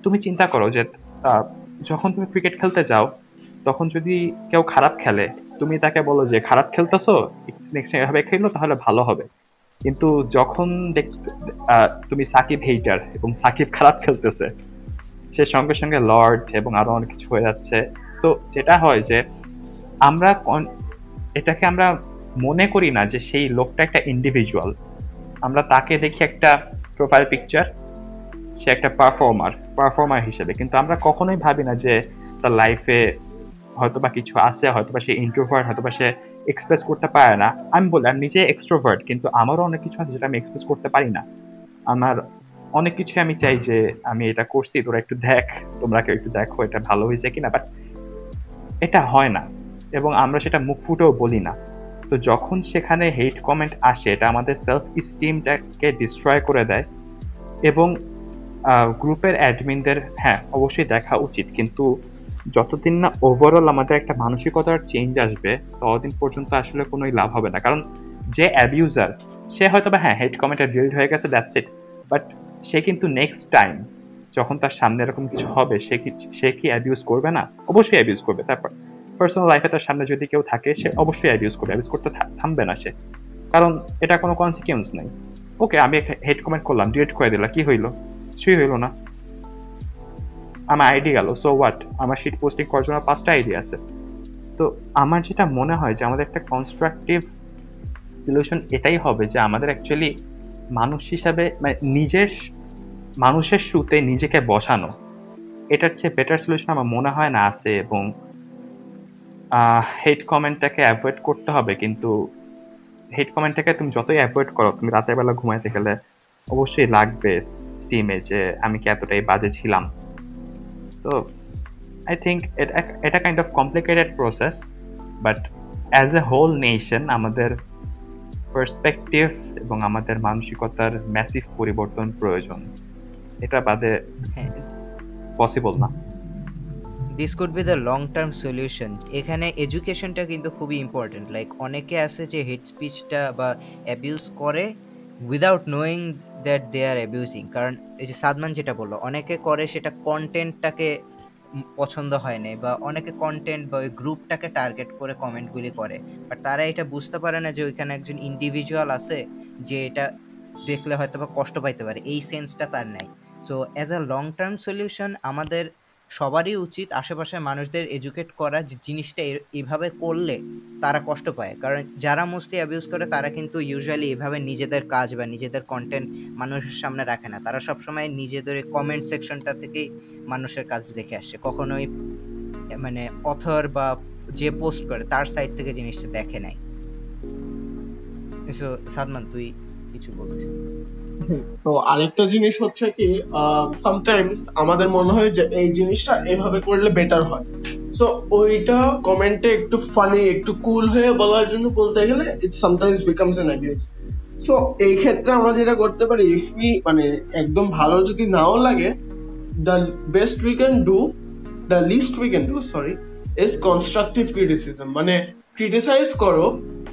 তুমি চিন্তা করো যে যখন তুমি ক্রিকেট খেলতে যাও, তখন যদি কেউ খারাপ খেলে, তুমি তাকে বলো যে খারাপ খেলতেছো, নেক্সট টাইম এভাবে খেলো তাহলে ভালো হবে। কিন্তু যখন তুমি সাকিব হেইটার এবং সাকিব খারাপ খেলতেছে, সে সঙ্গে সঙ্গে লর্ড এবং আরো অনেক কিছু হয়ে যাচ্ছে। তো যেটা হয় যে আমরা এটাকে আমরা মনে করি না যে সেই লোকটা একটা ইন্ডিভিজুয়াল, আমরা তাকে দেখি একটা প্রোফাইল পিকচার, সে একটা পারফর্মার হিসেবে, কিন্তু আমরা কখনোই ভাবি না যে তার লাইফে হয়তোবা কিছু আছে, হয়তোবা সে ইন্ট্রোভার্ট, হয়তোবা সে এক্সপ্রেস করতে পারে না। আমি বলি আমি নিজে এক্সট্রোভার্ট, কিন্তু আমারও অনেক কিছু আছে যেটা আমি এক্সপ্রেস করতে পারি না। আমার অনেক কিছু আমি চাই যে আমি এটা করছি, তোরা একটু দেখ, তোমরা কেউ একটু দেখো এটা ভালো হয়েছে কিনা, বাট এটা হয় না এবং আমরা সেটা মুখ ফুটেও বলি না। তো যখন সেখানে হেট কমেন্ট আসে, এটা আমাদের সেলফ স্টিমটাকে ডিস্ট্রয় করে দেয়। এবং গ্রুপের অ্যাডমিনদের হ্যাঁ অবশ্যই দেখা উচিত, কিন্তু যতদিন না ওভারঅল আমাদের একটা মানসিকতার চেঞ্জ আসবে, ততদিন পর্যন্ত আসলে কোনোই লাভ হবে না। কারণ যে অ্যাবিউজার, সে হয়তো বা হ্যাঁ হেট কমেন্টে ডিলিট হয়ে গেছে, দ্যাটস ইট, বাট সে কিন্তু নেক্সট টাইম যখন তার সামনে এরকম কিছু হবে, সে কি অ্যাবিউজ করবে না? অবশ্যই অ্যাবিউজ করবে। তারপর পার্সোনাল লাইফে তার সামনে যদি কেউ থাকে, সে অবশ্যই অ্যাবিউজ করবে, অ্যাবিউজ করতে থামবে না সে, কারণ এটা কোনো কনসিকুয়েন্স নেই। ওকে, আমি হেট কমেন্ট করলাম, ডিলিট করে দিলাম, কি হইলো? কিছুই হইলো না, আমার আইডি গেল, সো হোয়াট? আমার শিট পোস্টিং করার জন্য 5টা আইডি আছে। তো আমার যেটা মনে হয় যে আমাদের একটা কনস্ট্রাকটিভ সলিউশন এটাই হবে যে আমাদের অ্যাকচুয়ালি মানুষ হিসাবে মানে মানুষের শুতে নিজেকে বসানো, এটার চেয়ে বেটার সলিউশন আমার মনে হয় না আছে। এবং হেট কমেন্টটাকে অ্যাভয়েড করতে হবে, কিন্তু হেট কমেন্টটাকে তুমি যতই অ্যাভয়েড করো, তুমি রাতের বেলা ঘুমাইতে গেলে অবশ্যই লাগবে স্টিমে যে আমি কি এতটাই বাজে ছিলাম। তো আই থিঙ্ক এটা kind of complicated process, but as a whole nation আমাদের পার্সপেক্টিভ এবং আমাদের মানসিকতার ম্যাসিভ পরিবর্তন প্রয়োজন। এটা বাদে হ্যাঁ, পসিবল না। This could be the long term solution. এখানে এডুকেশনটা কিন্তু খুবই ইম্পর্টেন্ট। লাইক অনেকে আছে যে হেট স্পিচটা বা অ্যাবিউজ করে without knowing that they are abusing. কারণ এই যে সাদমান যেটা বললো, অনেকে করে সেটা কন্টেন্টটাকে পছন্দ হয় না, বা অনেকে কন্টেন্ট বা ওই গ্রুপটাকে টার্গেট করে কমেন্টগুলি করে, বাট তারা এটা বুঝতে পারে না যে ওইখানে একজন ইন্ডিভিজুয়াল আছে যে এটা দেখলে হয়তো বা কষ্ট পাইতে পারে, এই সেন্সটা তার নাই। So as a long term solution আমাদের সবারই উচিত আশেপাশের মানুষদের এডুকেট করা যে জিনিসটা এভাবে করলে তারা কষ্ট পায়। কারণ যারা মোস্টলি অ্যাবিউজ করে তারা কিন্তু ইউজুয়ালি এভাবে নিজেদের কাজ বা নিজেদের কন্টেন্ট মানুষের সামনে রাখে না। তারা সবসময় নিজেদের কমেন্ট সেকশনটা থেকেই মানুষের কাজ দেখে আসছে, কখনোই মানে অথর বা যে পোস্ট করে তার সাইড থেকে জিনিসটা দেখে নাই। সো সাদমান, তুই কিছু বলছিস? তো আরেকটা জিনিস হচ্ছে কি, সামটাইমস আমাদের মনে হয় যে এই জিনিসটা এইভাবে করলে বেটার হয়, সো ওইটা কমেন্টে একটু ফানি একটু কুল হয়ে বলার জন্য বলতে গেলে it sometimes becomes an aggression. So এই ক্ষেত্রে আমরা যেটা করতে পারি, ইফ উই মানে একদম ভালো যদি নাও লাগে, the best we can do, the least we can do, sorry, is constructive criticism. মানে criticize করো,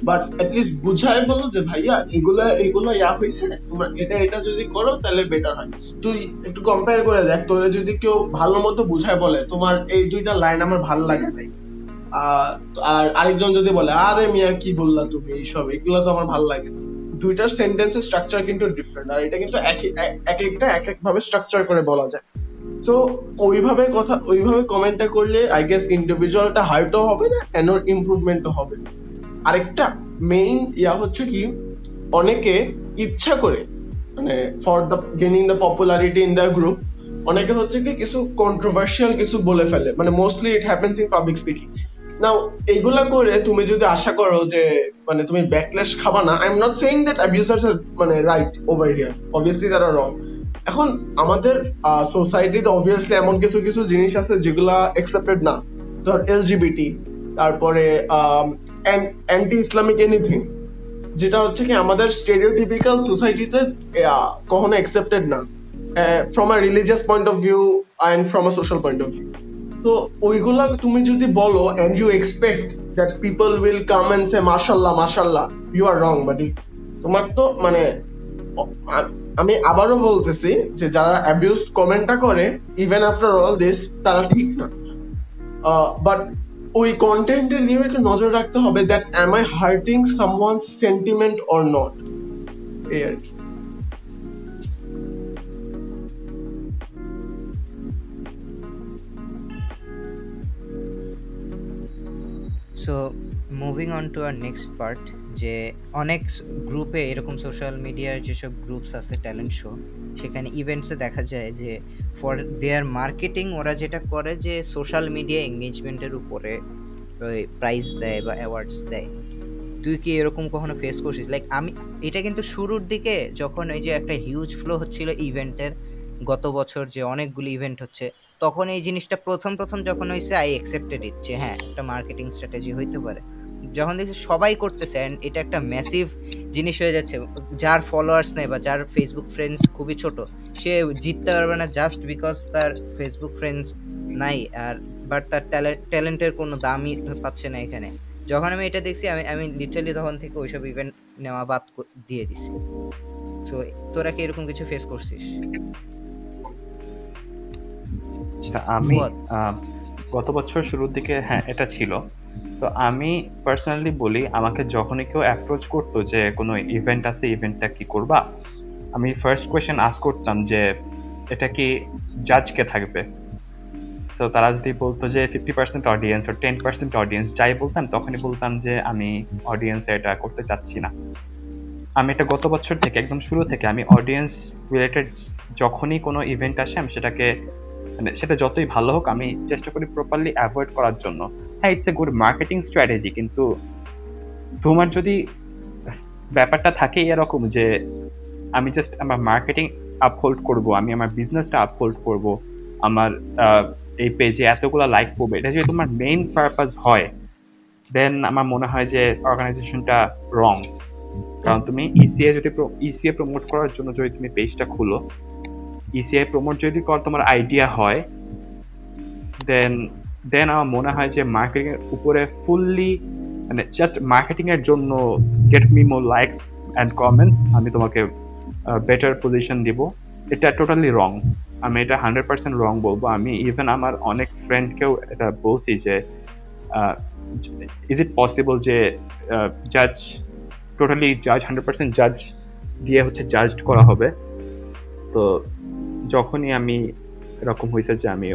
বাট অ্যাটলিস্ট বুঝাই বলো যে ভাইয়া এগুলো ইয়া হয়েছে, তোমরা এটা যদি করো তাহলে বেটার হয়। তুই একটু কম্পেয়ার করে দেখ, তোরে যদি কেউ ভালো মতো বুঝায় বলে তোমার এই দুইটা লাইন আমার ভালো লাগে নাই, আর আরেকজন যদি বলে আরে মিয়া কি বললা তুমি এইসব, এগুলো তো আমার ভালো লাগে না, দুইটার সেন্টেন্সের স্ট্রাকচার কিন্তু ডিফারেন্ট, আর এটা কিন্তু এক একটা এক এক ভাবে স্ট্রাকচার করে বলা যায়। তো ওইভাবে কমেন্টটা করলে আই গেস ইন্ডিভিজুয়ালটা হার্টও হবে না, এন্ড ওর ইমপ্রুভমেন্টও হবে। আরেকটা মেইন ইয়া হচ্ছে কি, অনেকে ইচ্ছা করে মানে for the gaining the popularity in the group, অনেকে হচ্ছে কি কিছু কন্ট্রোভার্সিয়াল কিছু বলে ফেলে, মানে mostly it happens in public speaking. Now এইগুলা করে তুমি যদি আশা করো যে মানে তুমি ব্যাকল্যাশ খাবা না, I am not saying that abusers are মানে রাইট ওভার হিয়ার, অবভিয়াসলি তারা রং। এখন আমাদের সোসাইটিতে অবভিয়াসলি এমন কিছু কিছু জিনিস আছে যেগুলা অ্যাকসেপ্টেড না, ধর এলজিবিটি, তারপরে অ্যান্টি ইসলামিক এনিথিং, যেটা হচ্ছে কি আমাদের স্টেরিওটিপিক্যাল সোসাইটিতে কখনো অ্যাকসেপ্টেড না, from a religious point of view and from a social point of view. তো ওইগুলা তুমি যদি বলো and you expect that people will come and say মাশাআল্লাহ মাশাআল্লাহ, ইউ আর রং বাডি। তোমার তো মানে আমি আবারও বলতেছি যে যারা অ্যাবিউজ কমেন্টটা করে ইভেন আফটার অল দিস, তারা ঠিক না, বাট ওই কন্টেন্টের দিকে একটু নজর রাখতে হবে that am I hurting someone's sentiment or not, এই আর কি। So moving on to our next part, যে অনেক গ্রুপে এরকম সোশ্যাল মিডিয়ার যেসব গ্রুপস আছে ট্যালেন্ট শো, সেখানে ইভেন্টসে দেখা যায় যে ফর দেয়ার মার্কেটিং ওরা যেটা করে যে সোশ্যাল মিডিয়া এঙ্গেজমেন্টের উপরে ওই প্রাইজ দেয় বা অ্যাওয়ার্ডস দেয়। তুই কি এরকম কখনো ফেস করছিস? লাইক আমি এটা কিন্তু শুরুর দিকে যখন এই যে একটা হিউজ ফ্লো হচ্ছিল ইভেন্টের, গত বছর যে অনেকগুলো ইভেন্ট হচ্ছে, তখন এই জিনিসটা প্রথম যখন হয়েছে আই অ্যাকসেপ্টেড ইট, যে হ্যাঁ একটা মার্কেটিং স্ট্র্যাটেজি হইতে পারে। যখন দেখছি সবাই করতেছে অ্যান্ড এটা একটা ম্যাসিভ জিনিস হয়ে যাচ্ছে, যার ফলোয়ার্স নেই বা যার ফেসবুক ফ্রেন্ডস খুবই ছোট, সে জিততে পারবে না জাস্ট বিকজ তার ফেসবুক ফ্রেন্ডস নাই, আর বাট তার ট্যালেন্টের কোনো দামই পাচ্ছে না এখানে। যখন আমি এটা দেখছি আমি লিটারালি তখন থেকে ওইসব ইভেন্ট নেওয়া বাদ দিয়ে দিছি। সো তোরা কি এরকম কিছু ফেস করছিস? আচ্ছা, আমি গত বছর শুরুর দিকে হ্যাঁ এটা ছিল। তো আমি পার্সোনালি বলি, আমাকে যখনই কেউ অ্যাপ্রোচ করতো যে কোনো ইভেন্ট আছে, ইভেন্টটা কি করবা, আমি ফার্স্ট কোয়েশ্চেন আস্ক করতাম যে এটা কি জাজ কে থাকবে। তো তারা যদি বলতো যে 50% অডিয়েন্স আর 10% অডিয়েন্স, যাই বলতাম তখনই বলতাম যে আমি অডিয়েন্সে এটা করতে চাচ্ছি না। আমি এটা গত বছর থেকে একদম শুরু থেকে আমি অডিয়েন্স রিলেটেড যখনই কোনো ইভেন্ট আসে আমি সেটাকে মানে সেটা যতই ভালো হোক আমি চেষ্টা করি প্রপারলি অ্যাভয়েড করার জন্য। হ্যাঁ, it's a good marketing strategy, কিন্তু তোমার যদি ব্যাপারটা থাকে এরকম যে আমি জাস্ট আমার মার্কেটিং আপহোল্ড করব, আমি আমার বিজনেসটা আপহোল্ড করব, আমার এই পেজে এতগুলো লাইক পড়বে, এটা যদি তোমার মেইন পারপাস হয়, দেন আমার মনে হয় যে অর্গানাইজেশনটা রং। কারণ তুমি ইসিএ প্রমোট করার জন্য যদি তুমি পেজটা খুলো, ইসিএ প্রমোট যদি তোমার আইডিয়া হয়, দেন দেন আমার মনে হয় যে মার্কেটিং এর উপরে ফুললি, মানে জাস্ট মার্কেটিং এর জন্য get me more likes and comments, আমি তোমাকে বেটার পজিশন দিব, এটা টোটালি রং। আমি এটা 100% রং বলবো। আমি ইভেন আমার অনেক ফ্রেন্ডকেও এটা বলছি যে ইজ ইট পসিবল যে জাজ টোটালি জাজ 100% জাজ দিয়ে হচ্ছে জাজড করা হবে। তো যখনই আমি এরকম হয়েছে যে আমি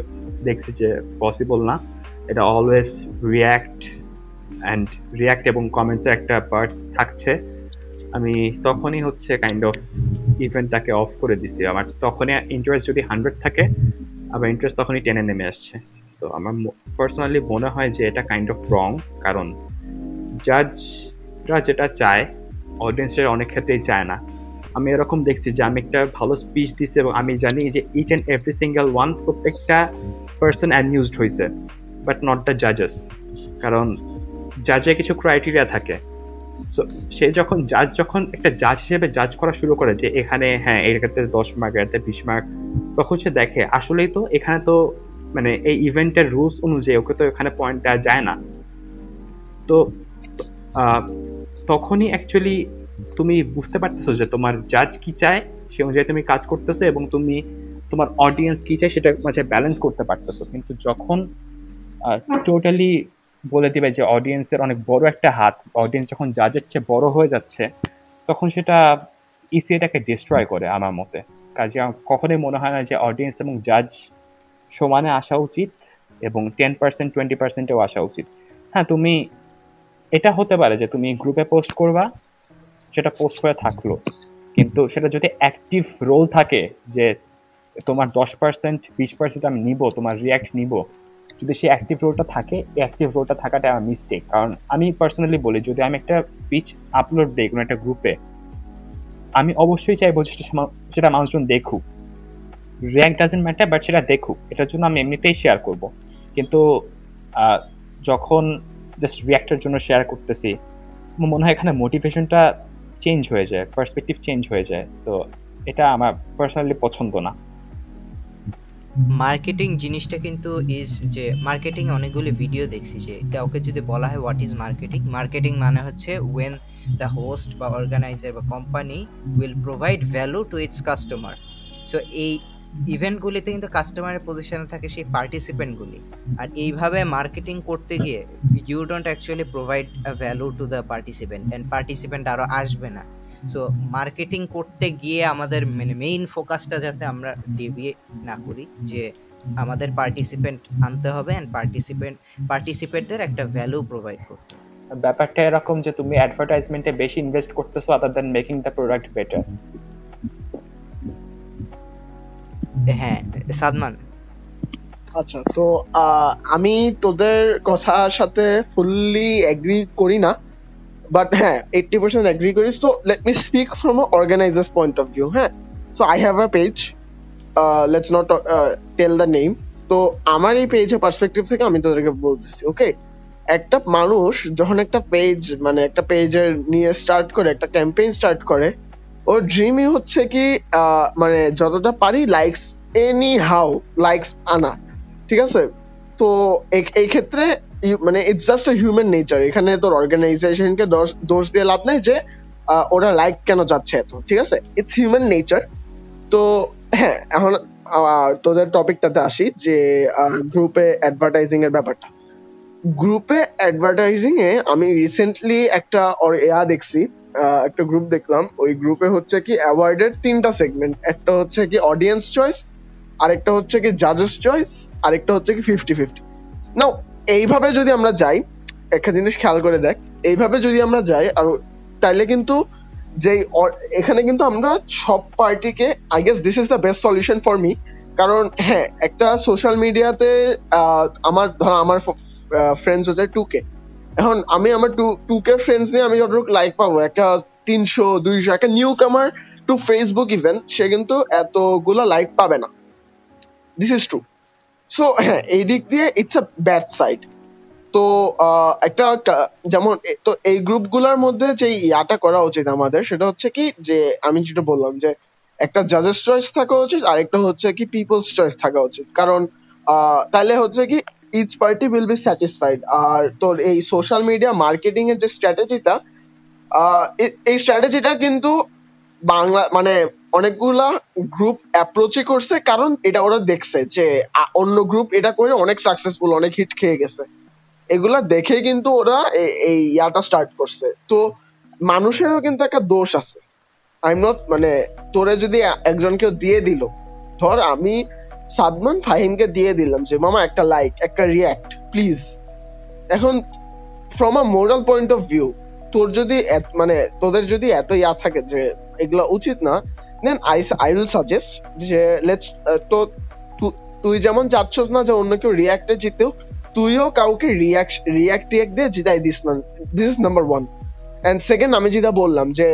দেখছি যে পসিবল না, এটা অলওয়েজ রিয়াক্ট এবং কমেন্টসে একটা পার্টস থাকছে, আমি তখনই হচ্ছে কাইন্ড অফ ইভেন্টটাকে অফ করে দিছি। আমার তখনই ইন্টারেস্ট যদি 100 থাকে, আবার ইন্টারেস্ট তখনই টেনে নেমে আসছে। তো আমার পার্সোনালি মনে হয় যে এটা কাইন্ড অফ রং, কারণ জাজরা যেটা চায় অডিয়েন্সের অনেক ক্ষেত্রেই চায় না। আমি এরকম দেখছি যে আমি একটা ভালো স্পিচ দিছি এবং আমি জানি যে each and every single one, প্রত্যেকটা পার্সন অ্যামিউজড হয়েছে, বাট নট দ্য জাজেস। কারণ জাজের কিছু ক্রাইটেরিয়া থাকে। সো সে যখন একটা জাজ হিসেবে জাজ করা শুরু করে যে এখানে হ্যাঁ এর ক্ষেত্রে 10 মার্ক, এর ক্ষেত্রে 20 মার্ক, তখন সে দেখে আসলেই তো এখানে তো মানে এই ইভেন্টের রুলস অনুযায়ী ওকে তো এখানে পয়েন্ট দেওয়া যায় না। তো তখনই অ্যাকচুয়ালি তুমি বুঝতে পারতেছো যে তোমার জাজ কি চায়, সে অনুযায়ী তুমি কাজ করতেছো, এবং তুমি তোমার অডিয়েন্স কি চায় সেটা মাঝে ব্যালেন্স করতে পারতেছো। কিন্তু যখন টোটালি বলে দিবে যে অডিয়েন্সের অনেক বড় একটা হাত, অডিয়েন্স যখন জাজের চেয়ে বড় হয়ে যাচ্ছে, তখন সেটা ইসিএটাকে ডিস্ট্রয় করে আমার মতে। কাজে কখনোই মনে হয় না যে অডিয়েন্স এবং জাজ সমানে আসা উচিত, এবং 10% 20%এও আসা উচিত। হ্যাঁ, তুমি এটা হতে পারে যে তুমি গ্রুপে পোস্ট করবা, সেটা পোস্ট করে থাকলো, কিন্তু সেটা যদি অ্যাক্টিভ রোল থাকে যে তোমার 10% 20% আমি নিব, তোমার রিয়াক্ট নিব, যদি সেই অ্যাক্টিভ রোলটা থাকে, অ্যাক্টিভ রোলটা থাকাটা আমার মিস্টেক। কারণ আমি পার্সোনালি বলি, যদি আমি একটা স্পিচ আপলোড দিই কোনো একটা গ্রুপে, আমি অবশ্যই চাইবো সেটা মানুষজন দেখুক। রিয়াক্ট ডাজেন্ট ম্যাটার, বাট সেটা দেখুক, এটার জন্য আমি এমনিতেই শেয়ার করব। কিন্তু যখন জাস্ট রিয়াক্টের জন্য শেয়ার করতেছি, আমার মনে হয় এখানে মোটিভেশনটা চেঞ্জ হয়ে যায়, পার্সপেক্টিভ চেঞ্জ হয়ে যায়। তো এটা আমার পার্সোনালি পছন্দ না। মার্কেটিং জিনিসটা কিন্তু যে মার্কেটিং অনেকগুলো ভিডিও দেখছি যে কাউকে যদি বলা হয় হোয়াট ইজ মার্কেটিং, মার্কেটিং মানে হচ্ছে ওয়েন দ্য হোস্ট বা অর্গানাইজার বা company will provide value to its customer. So এই ইভেন্টগুলিতে কিন্তু কাস্টমারের পজিশনে থাকে সেই পার্টিসিপেন্টগুলি, আর এইভাবে মার্কেটিং করতে গিয়ে you don't actually provide a value to the participant, and participant আরও আসবে না। সো মার্কেটিং করতে গিয়ে আমাদের মানে মেইন ফোকাসটা যাতে আমরা ডেভিয়েট না করি, যে আমাদের পার্টিসিপেন্ট আনতে হবে অ্যান্ড পার্টিসিপেন্টদের একটা ভ্যালু প্রোভাইড করতে হবে। ব্যাপারটা এরকম যে তুমি অ্যাডভার্টাইজমেন্টে বেশি ইনভেস্ট করতেছো other than making the product better. হ্যাঁ সাদমান। আচ্ছা, তো আমি তোদের কথার সাথে ফুললি এগ্রি করি না, বাট হ্যাঁ 80% এগ্রি করি। So let me speak from a organisers point of view. হ্যাঁ, so I have a page, let's not tell the name. তো আমার এই পেজের পার্সপেক্টিভ থেকে আমি তোদেরকে বলতেছি, ওকে, একটা মানুষ যখন একটা পেজ মানে একটা পেজের নিয়ে স্টার্ট করে, একটা ক্যাম্পেইন স্টার্ট করে, ওর ড্রিমই হচ্ছে কি মানে যতটা পারি লাইকস, এনি হাউ লাইকস আনা, ঠিক আছে? তো এই ক্ষেত্রে মানে it's just a human nature. এখানে তোর অর্গানাইজেশনকে দোষ দিয়ে লাভ নাই যে ওরা লাইক কেন যাচ্ছে এত, ঠিক আছে? It's human nature. তো হ্যাঁ, এখন তোদের টপিকটাতে আসি যে গ্রুপে অ্যাডভার্টাইজিং এর ব্যাপারটা। গ্রুপে অ্যাডভার্টাইজিং এ আমি রিসেন্টলি একটা দেখছি, একটা গ্রুপ দেখলাম। ওই গ্রুপে হচ্ছে কি অ্যাওয়ার্ডের 3টা সেগমেন্ট, একটা হচ্ছে কি অডিয়েন্স চয়েস, আরেকটা হচ্ছে কি জাজেস চয়েস, আরেকটা হচ্ছে কি 50-50। নাও এইভাবে যদি আমরা যাই, একটা জিনিস খেয়াল করে দেখ, এইভাবে যদি আমরা যাই আর তাইলে কিন্তু যে এখানে কিন্তু আমরা সব পার্টিকে, I guess this is the best solution for me. কারণ হ্যাঁ, একটা সোশ্যাল মিডিয়াতে আমার ফ্রেন্ডস হচ্ছে 2K। এখন আমি আমার 2K ফ্রেন্ডস নিয়ে আমি যতটুকু লাইক পাবো, একটা 300-200 একটা নিউ কামার টু ফেসবুক ইভেন্ট, সে কিন্তু এতগুলো লাইক পাবে না। This is true. সো হ্যাঁ, এই দিক দিয়ে ইটস আ ব্যাড সাইড। তো একটা যেমন তো এই গ্রুপগুলোর মধ্যে যে ইয়াটা করা উচিত আমাদের, সেটা হচ্ছে কি যে আমি যেটা বললাম যে একটা জাজেস চয়েস থাকা উচিত, আর একটা হচ্ছে কি পিপলস চয়েস থাকা উচিত। কারণ তাহলে হচ্ছে কি each party will be satisfied. আর তোর এই সোশ্যাল মিডিয়া মার্কেটিং এর যে স্ট্র্যাটেজিটা, এই স্ট্র্যাটেজিটা কিন্তু বাংলা মানে অনেকগুলা গ্রুপ অ্যাপ্রোচই করছে, কারণ এটা ওরা দেখছে যে অন্য গ্রুপ এটা করে অনেক সাকসেসফুল, অনেক হিট খেয়ে গেছে। এগুলা দেখেই কিন্তু ওরা এই ইয়াটা স্টার্ট করছে। তো মানুষেরও কিন্তু একটা দোষ আছে। আই এম নট মানে তোরে যদি একজনকে দিয়ে দিল, ধর আমি সাদমান ফাহিমকে দিয়ে দিলাম যে মামা একটা লাইক একটা রিয়াক্ট প্লিজ। এখন from a moral point of view, তোর যদি মানে তোদের যদি এত ইয়া থাকে যে এগুলা উচিত না, দেন আই উইল সাজেস্ট যে লেটস তো তুই যেমন চাচ্ছস না যে অন্য কেউ রিয়াক্টে জিতেও, তুইও কাউকে রিয়াক্ট দিয়ে জিতাই দিস না। This is number one. And second, আমি যেটা বললাম যে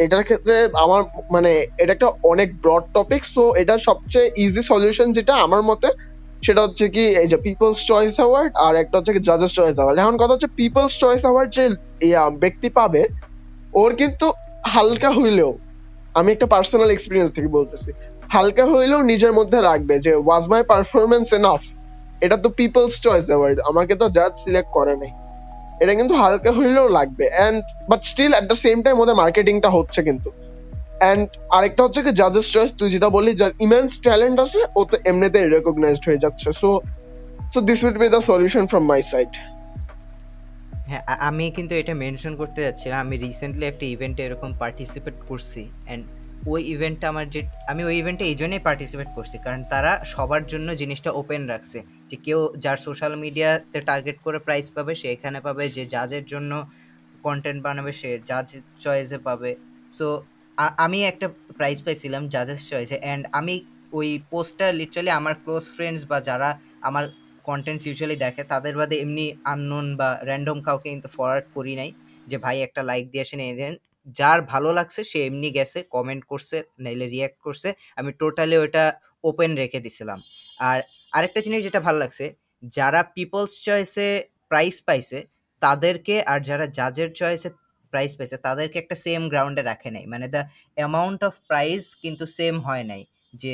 এটার ক্ষেত্রে আমার মানে এটা একটা অনেক ব্রড টপিক, সো এটার সবচেয়ে ইজি সলিউশন যেটা আমার মতে, সেটা হচ্ছে কি এই যে পিপলস চয়েস অ্যাওয়ার্ড, আর একটা হচ্ছে কি জাজেস চয়েস অ্যাওয়ার্ড। এখন কথা হচ্ছে পিপলস চয়েস অ্যাওয়ার্ড যে ব্যক্তি পাবে, ওর কিন্তু হালকা হইলেও, আমি একটা পার্সোনাল এক্সপিরিয়েন্স থেকে বলতেছি, হালকা হইলেও নিজের মধ্যে রাখবে যে ওয়াজ মাই পারফরমেন্স এনাফ। এটা তো পিপলস চয়েস অ্যাওয়ার্ড, আমাকে তো জাজ সিলেক্ট করে নাই। এটা কিন্তু হালকা হইলেও লাগবে। And but still at the same time ওদের মার্কেটিংটা হচ্ছে কিন্তু। এন্ড আরেকটা হচ্ছে কি জাজেস চয়েস, তুই যেটা বললি যার ইমেন্স ট্যালেন্ট আছে ও তো এমনিতেই রেকগনাইজড হয়ে যাচ্ছে। So this weed B the solution from my side. হ্যাঁ, আমি কিন্তু এটা মেনশন করতে যাচ্ছিলাম, আমি রিসেন্টলি একটা ইভেন্টে এরকম পার্টিসিপেট করছি। অ্যান্ড ওই ইভেন্টটা আমি ওই ইভেন্টে এই জন্যই পার্টিসিপেট করছি কারণ তারা সবার জন্য জিনিসটা ওপেন রাখছে, যে কেউ যার সোশ্যাল মিডিয়াতে টার্গেট করে প্রাইজ পাবে সে এখানে পাবে, যে জাজের জন্য কন্টেন্ট বানাবে সে জাজ চয়েসে পাবে। সো আমি একটা প্রাইজ পাইছিলাম জাজেস চয়েসে। অ্যান্ড আমি ওই পোস্টটা লিটারালি আমার ক্লোজ ফ্রেন্ডস বা যারা আমার কন্টেন্টস ইউজুয়ালি দেখে তাদের বাদে এমনি আননোন বা র্যান্ডম কাউকে কিন্তু ফরওয়ার্ড করি নাই যে ভাই একটা লাইক দিয়ে আসেন। এই যার ভালো লাগছে সে এমনি গেছে কমেন্ট করছে নাইলে রিয়াক্ট করছে, আমি টোটালি ওটা ওপেন রেখে দিছিলাম। আর আরেকটা জিনিস যেটা ভালো লাগছে, যারা পিপলস চয়েসে প্রাইজ পাইছে তাদেরকে আর যারা জাজের চয়েসে প্রাইজ পাইছে তাদেরকে একটা সেম গ্রাউন্ডে রাখে নাই, মানে দ্য অ্যামাউন্ট অফ প্রাইজ কিন্তু সেম হয় নাই। যে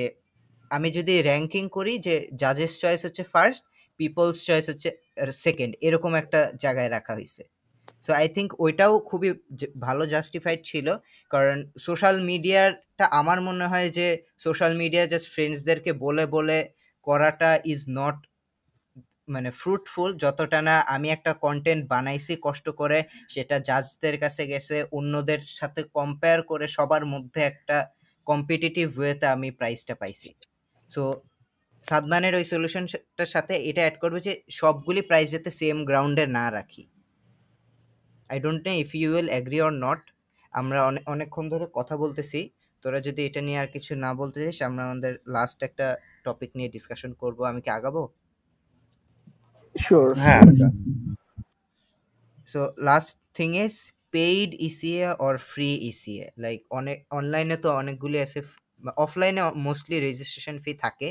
আমি যদি র্যাঙ্কিং করি যে জাজেস চয়েস হচ্ছে ফার্স্ট, পিপলস চয়েস হচ্ছে সেকেন্ড, এরকম একটা জায়গায় রাখা হয়েছে। সো আই থিঙ্ক ওইটাও খুবই ভালো জাস্টিফাইড ছিল, কারণ সোশ্যাল মিডিয়াটা আমার মনে হয় যে সোশ্যাল মিডিয়া জাস্ট ফ্রেন্ডসদেরকে বলে বলে করাটা ইজ নট মানে ফ্রুটফুল, যতটা না আমি একটা কন্টেন্ট বানাইছি কষ্ট করে, সেটা জাজদের কাছে গেছে, অন্যদের সাথে কম্পেয়ার করে সবার মধ্যে একটা কম্পিটিটিভ ওয়েতে আমি প্রাইজটা পাইছি। সো সাদমানের ওই সলিউশনটার সাথে এটা অ্যাড করবে যে সবগুলি প্রাইস যাতে সেম গ্রাউন্ডে না রাখি। I don't know if you will agree or not. আমরা অনেকক্ষণ ধরে কথা বলতেছি, তোরা যদি এটা নিয়ে আর কিছু না বলতে চাইস আমরা আমাদের লাস্ট একটা টপিক নিয়ে ডিসকাশন করব। আমি কি আগাবো? শিওর। হ্যাঁ so last thing is paid ECA or free ECA. Like অনেক অনলাইনে তো অনেকগুলি আছে, অফলাইনে মোস্টলি রেজিস্ট্রেশন ফি থাকে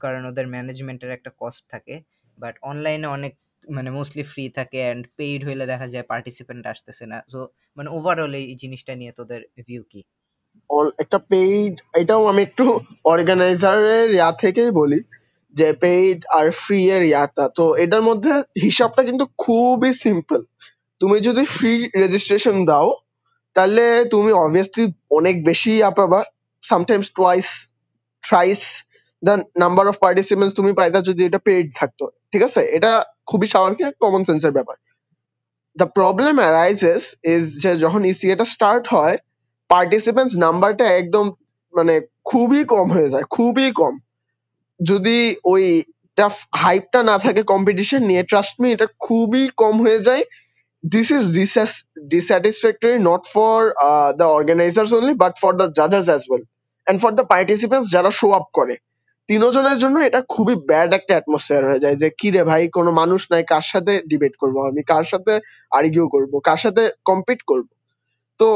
কারণ ওদের ম্যানেজমেন্টের একটা কস্ট থাকে, বাট অনলাইনে অনেক মানে মোস্টলি ফ্রি থাকে অ্যান্ড পেইড হইলে দেখা যায় পার্টিসিপেন্ট আসতেছে না। সো মানে ওভারঅল এই জিনিসটা নিয়ে তোদের ভিউ কি? একটা পেইড, এটাও আমি একটু অর্গানাইজারের ইয়া থেকেই বলি যে পেইড আর ফ্রি এর ইয়াটা, তো এটার মধ্যে হিসাবটা কিন্তু খুবই সিম্পল। তুমি যদি ফ্রি রেজিস্ট্রেশন দাও তাহলে তুমি অবভিয়াসলি অনেক বেশি ইয়া পাবা, sometimes twice thrice the number of participants তুমি পাইতা যদি এটা পেইড থাকতো। ঠিক আছে, এটা খুবই স্বাভাবিক কমন সেন্সের ব্যাপার। দ্য প্রবলেম অ্যারাইজেস ইজ যে যখন ইসিএটা স্টার্ট হয় পার্টিসিপেন্টস নাম্বারটা একদম মানে খুবই কম হয়ে যায়, খুবই কম। যদি ওইটা হাইপটা না থাকে কম্পিটিশন নিয়ে, ট্রাস্ট মি এটা খুবই কম হয়ে যায়। This is dissatisfactory not for the organizers only but for the judges as well and for the participants যারা শো আপ করে। তিনজনের জন্য এটা খুবই ব্যাড একটা অ্যাটমসফিয়ার হয়ে যায় যে কি রে ভাই, কোনো মানুষ নাই, কার সাথে ডিবেট করব আমি, কার সাথে আর্গিউ করব, কার সাথে কম্পিট করব। তো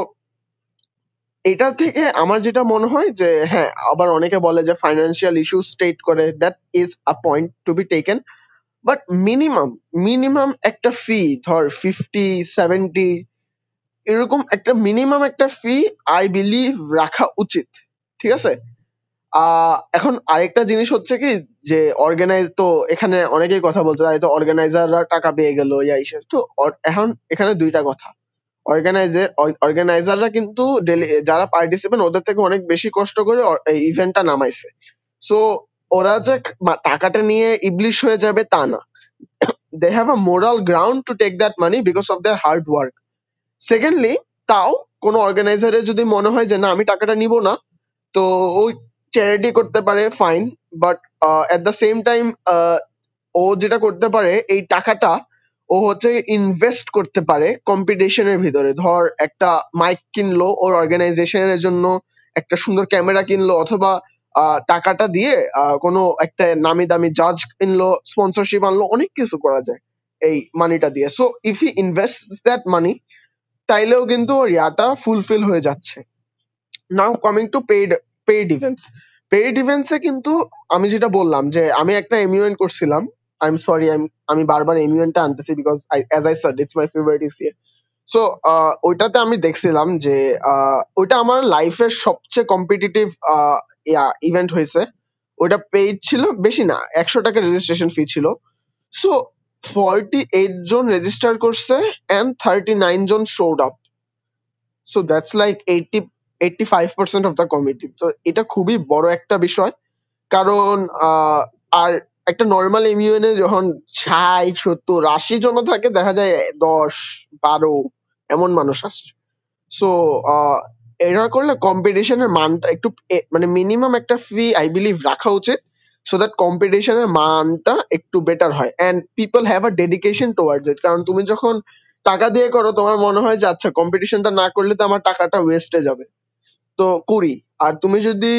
এটার থেকে আমার যেটা মনে হয় যে আবার অনেকে বলে যে ফাইন্যান্সিয়াল ইস্যু স্টেট করে, that is a point to be taken, but minimum minimum একটা ফি, ধর 50-70, এরকম একটা মিনিমাম একটা ফি আই বিলিভ রাখা উচিত। ঠিক আছে? এখন আরেকটা জিনিস হচ্ছে কি, যে অর্গানাইজ তো এখানে অনেকেই কথা বলতে চায়, তো অর্গানাইজাররা টাকা পেয়ে গেল ইয়া ইসে, তো এখন এখানে দুইটা কথা। অর্গানাইজাররা কিন্তু যারা পার্টিসিপেন্ট ওদের থেকে অনেক বেশি কষ্ট করে এই ইভেন্টটা নামাইছে। সো ওরা যে টাকাটা নিয়ে ইবলিশ হয়ে যাবে তা না। They have a moral ground to take that money because of their hard work. Secondly, তাও কোনো অর্গানাইজারের যদি মনে হয় যে না আমি টাকাটা নিব না, তো ওই চ্যারিটি করতে পারে, fine. But at the same time ও যেটা করতে পারে, এই টাকাটা ও হচ্ছে ইনভেস্ট করতে পারে কম্পিটিশনের ভিতরে। ধর একটা মাইক কিনলো ওর অর্গানাইজেশনের জন্য, একটা সুন্দর ক্যামেরা কিনলো, অথবা টাকাটা দিয়ে কোনো একটা নামি দামি জাজ কিনলো, স্পন্সরশিপ আনলো, অনেক কিছু করা যায় এই মানিটা দিয়ে। So if he invest that money, তাইলেও কিন্তু ওর ইয়াটা ফুলফিল হয়ে যাচ্ছে। Now coming to paid events. Paid ইভেন্টসে কিন্তু আমি যেটা বললাম যে আমি একটা এমইউএন করছিলাম, আই এম সরি, আমি বারবার এমইউএনটা আনতেছি because as I said it's my favourite ECA. So ওইটাতে আমি দেখছিলাম যে ওইটা আমার লাইফের সবচেয়ে কম্পিটিটিভ ইভেন্ট হয়েছে। ওইটা পেইড ছিল, বেশি না, 100 টাকা রেজিস্ট্রেশন ফি ছিল। সো 48 জন রেজিস্টার করছে অ্যান্ড 39 জন showed up. So that's like 85% of the committee. তো এটা খুবই বড় একটা বিষয়, কারণ আর একটা নর্মাল এমইউএন এ যখন 60, 70, 80 জন থাকে, দেখা যায় 10, 12 এমন মানুষ আসছে। সো এটা করলে কম্পিটিশনের মানটা একটু মানে মিনিমাম একটা ফি আই বিলিভ রাখা উচিত, সো দ্যাট কম্পিটিশনের মানটা একটু বেটার হয় and people have a dedication towards ইট। কারণ তুমি যখন টাকা দিয়ে করো, তোমার মনে হয় যে আচ্ছা কম্পিটিশনটা না করলে তো আমার টাকাটা ওয়েস্টে যাবে, তো করি। আর তুমি যদি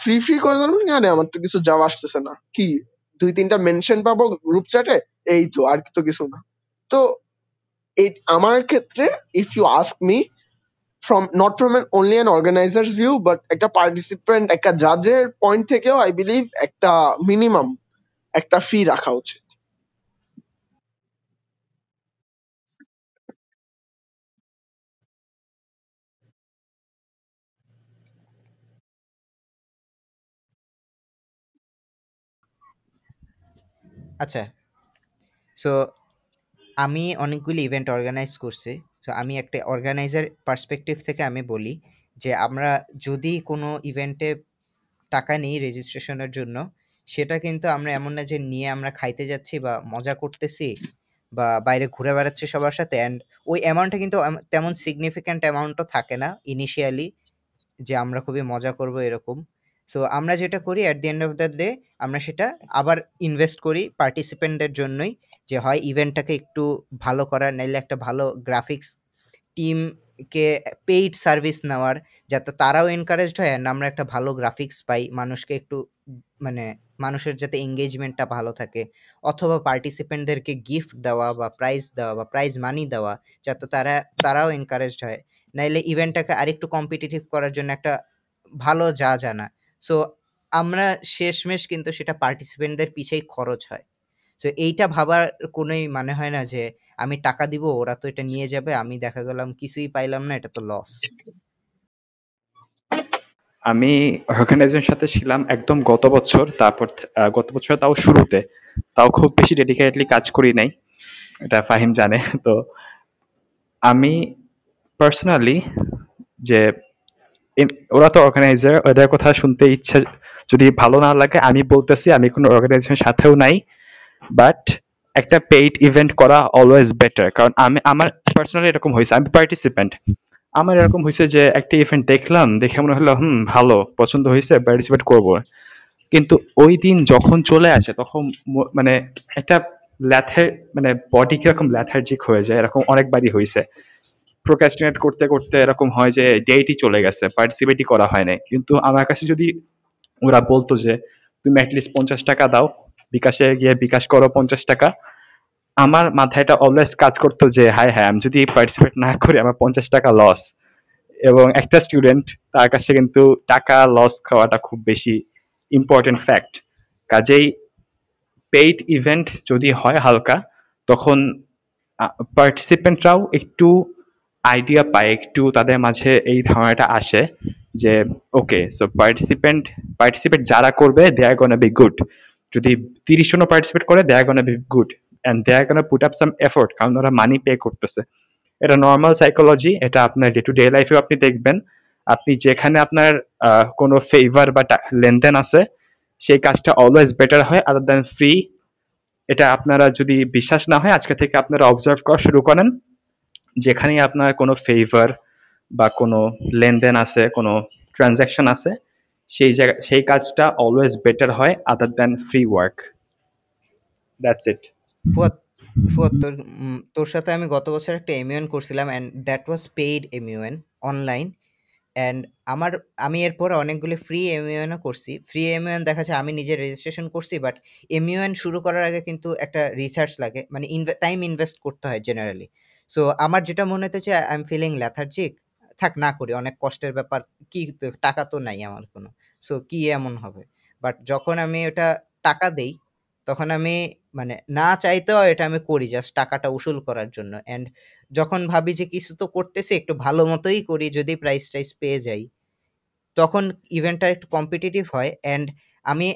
ফ্রি ফ্রি করে দেবো, জানে আমার তো কিছু যাওয়া আসতেছে না, কি 2-3টা মেনশন পাবো গ্রুপ চ্যাটে, এই তো, আর তো কিছু না। তো এই আমার ক্ষেত্রে, if you ask me, not from an only an organizer's view, but একটা পার্টিসিপেন্ট, একটা জাজের পয়েন্ট থেকেও আই বিলিভ একটা মিনিমাম একটা ফি রাখা উচিত। আচ্ছা, সো আমি অনেকগুলি ইভেন্ট অর্গানাইজ করছি। সো আমি একটা অর্গানাইজার পার্সপেক্টিভ থেকে আমি বলি যে আমরা যদি কোনো ইভেন্টে টাকা নিই রেজিস্ট্রেশনের জন্য, সেটা কিন্তু আমরা এমন না যে নিয়ে আমরা খাইতে যাচ্ছি বা মজা করতেছি বা বাইরে ঘুরে বেড়াচ্ছি সবার সাথে, অ্যান্ড ওই অ্যামাউন্টটা কিন্তু তেমন সিগনিফিক্যান্ট অ্যামাউন্টও থাকে না ইনিশিয়ালি, যে আমরা খুবই মজা করব এরকম। সো আমরা যেটা করি at the end of the day, আমরা সেটা আবার ইনভেস্ট করি পার্টিসিপেন্টদের জন্যই, যে হয় ইভেন্টটাকে একটু ভালো করার, নাইলে একটা ভালো গ্রাফিক্স টিমকে পেইড সার্ভিস নেওয়ার, যাতে তারাও এনকারেজড হয় অ্যান্ড আমরা একটা ভালো গ্রাফিক্স পাই, মানুষকে একটু মানে মানুষের যাতে এঙ্গেজমেন্টটা ভালো থাকে, অথবা পার্টিসিপেন্টদেরকে গিফট দেওয়া বা প্রাইজ দেওয়া বা প্রাইজ মানি দেওয়া, যাতে তারাও এনকারেজড হয়। নাইলে ইভেন্টটাকে আরেকটু কম্পিটিটিভ করার জন্য একটা ভালো জানা। সো আমরা শেষমেশ কিন্তু সেটা পার্টিসিপেন্টদের পিছেই খরচ হয়। সো এইটা ভাবার কোনোই মানে হয় না যে আমি টাকা দিব, ওরা তো এটা নিয়ে যাবে, আমি দেখা গেলাম কিছুই পাইলাম না, এটা তো লস। আমি অর্গানাইজেশনের সাথে ছিলাম একদম গত বছর, তারপর গত বছর তাও শুরুতে, তাও খুব বেশি ডেডিকেটলি কাজ করি নাই, এটা ফাহিম জানে। তো আমি পার্সোনালি যে ওরা তো অর্গানাইজার, ওদের কথা শুনতে ইচ্ছা যদি ভালো না লাগে, আমি বলতেছি আমি কোনো অর্গানাইজেশনের সাথেও নাই, বাট একটা পেইড ইভেন্ট করা অলওয়েজ বেটার। কারণ আমার পার্সোনালি এরকম হয়েছে, আমি পার্টিসিপেন্ট, আমার এরকম হয়েছে যে একটা ইভেন্ট দেখলাম, দেখে মনে হলো ভালো, পছন্দ হয়েছে, পার্টিসিপেট করব। কিন্তু ওই দিন যখন চলে আসে তখন মানে একটা ল্যাথের মানে বডি কিরকম ল্যাথার্জিক হয়ে যায়, এরকম অনেকবারই হয়েছে। প্রোক্রাস্টিনেট করতে করতে এরকম হয় যে ডেটই চলে গেছে, পার্টিসিপেটই করা হয় নাই। কিন্তু আমার কাছে যদি ওরা বলতো যে তুমি অ্যাটলিস্ট 50 টাকা দাও, বিকাশে গিয়ে বিকাশ করো 50 টাকা, আমার মাথায় এটা অলওয়েজ কাজ করতো যে হায় হায়, আমি যদি পার্টিসিপেট না করি আমার 50 টাকা লস। এবং একটা স্টুডেন্ট, তার কাছে কিন্তু টাকা লস খাওয়াটা খুব বেশি ইম্পর্টেন্ট ফ্যাক্ট। কাজেই পেইড ইভেন্ট যদি হয় হালকা, তখন পার্টিসিপেন্টরাও একটু আইডিয়া পায়, একটু তাদের মাঝে এই ধারণাটা আসে যে ওকে, সো পার্টিসিপেট যারা করবে দে আর গোনা বি গুড। যদি 30 জন পার্টিসিপেট করে they are gonna be good, and they are gonna put up some effort, কারণ ওরা মানি পে করতেছে। এটা নর্মাল সাইকোলজি, এটা আপনার ডে টু ডে লাইফেও আপনি দেখবেন। আপনি যেখানে আপনার কোনো ফেভার বা লেনদেন আছে, সেই কাজটা অলওয়েজ বেটার হয় আদার দ্যান ফ্রি। এটা আপনারা যদি বিশ্বাস না হয়, আজকে থেকে আপনারা অবজার্ভ করা শুরু করেন। যেখানেই আপনার কোনো ফেভার বা কোনো লেনদেন আছে, কোনো ট্রানজ্যাকশন আছে, সেই কাজটা অলওয়েজ বেটার হয় other than free work. That's it. Fuad, Fuad তোর সাথে আমি গত বছর একটা এমইউএন করছিলাম, and that was paid MUN online. And আমি এরপর অনেকগুলো ফ্রি এমইউএনও করছি। ফ্রি এমইউএন দেখা যায় আমি নিজে রেজিস্ট্রেশন করছি, বাট এমইউএন শুরু করার আগে কিন্তু একটা রিসার্চ লাগে, মানে টাইম ইনভেস্ট করতে হয় জেনারেলি। সো আমার যেটা মনে হচ্ছে আই এম ফিলিং ল্যাথার্জিক, থাক না করি, অনেক কষ্টের ব্যাপার, কি টাকা তো নাই আমার কোনো, সো কি এমন হবে। বাট যখন আমি ওটা টাকা দেই, তখন আমি মানে না চাইতেও এটা আমি করি জাস্ট টাকাটা উসুল করার জন্য। অ্যান্ড যখন ভাবি যে কিছু তো করতেছি, একটু ভালো মতোই করি, যদি প্রাইস টাইস পেয়ে যাই, তখন ইভেন্টটা একটু কম্পিটিটিভ হয়। অ্যান্ড আমি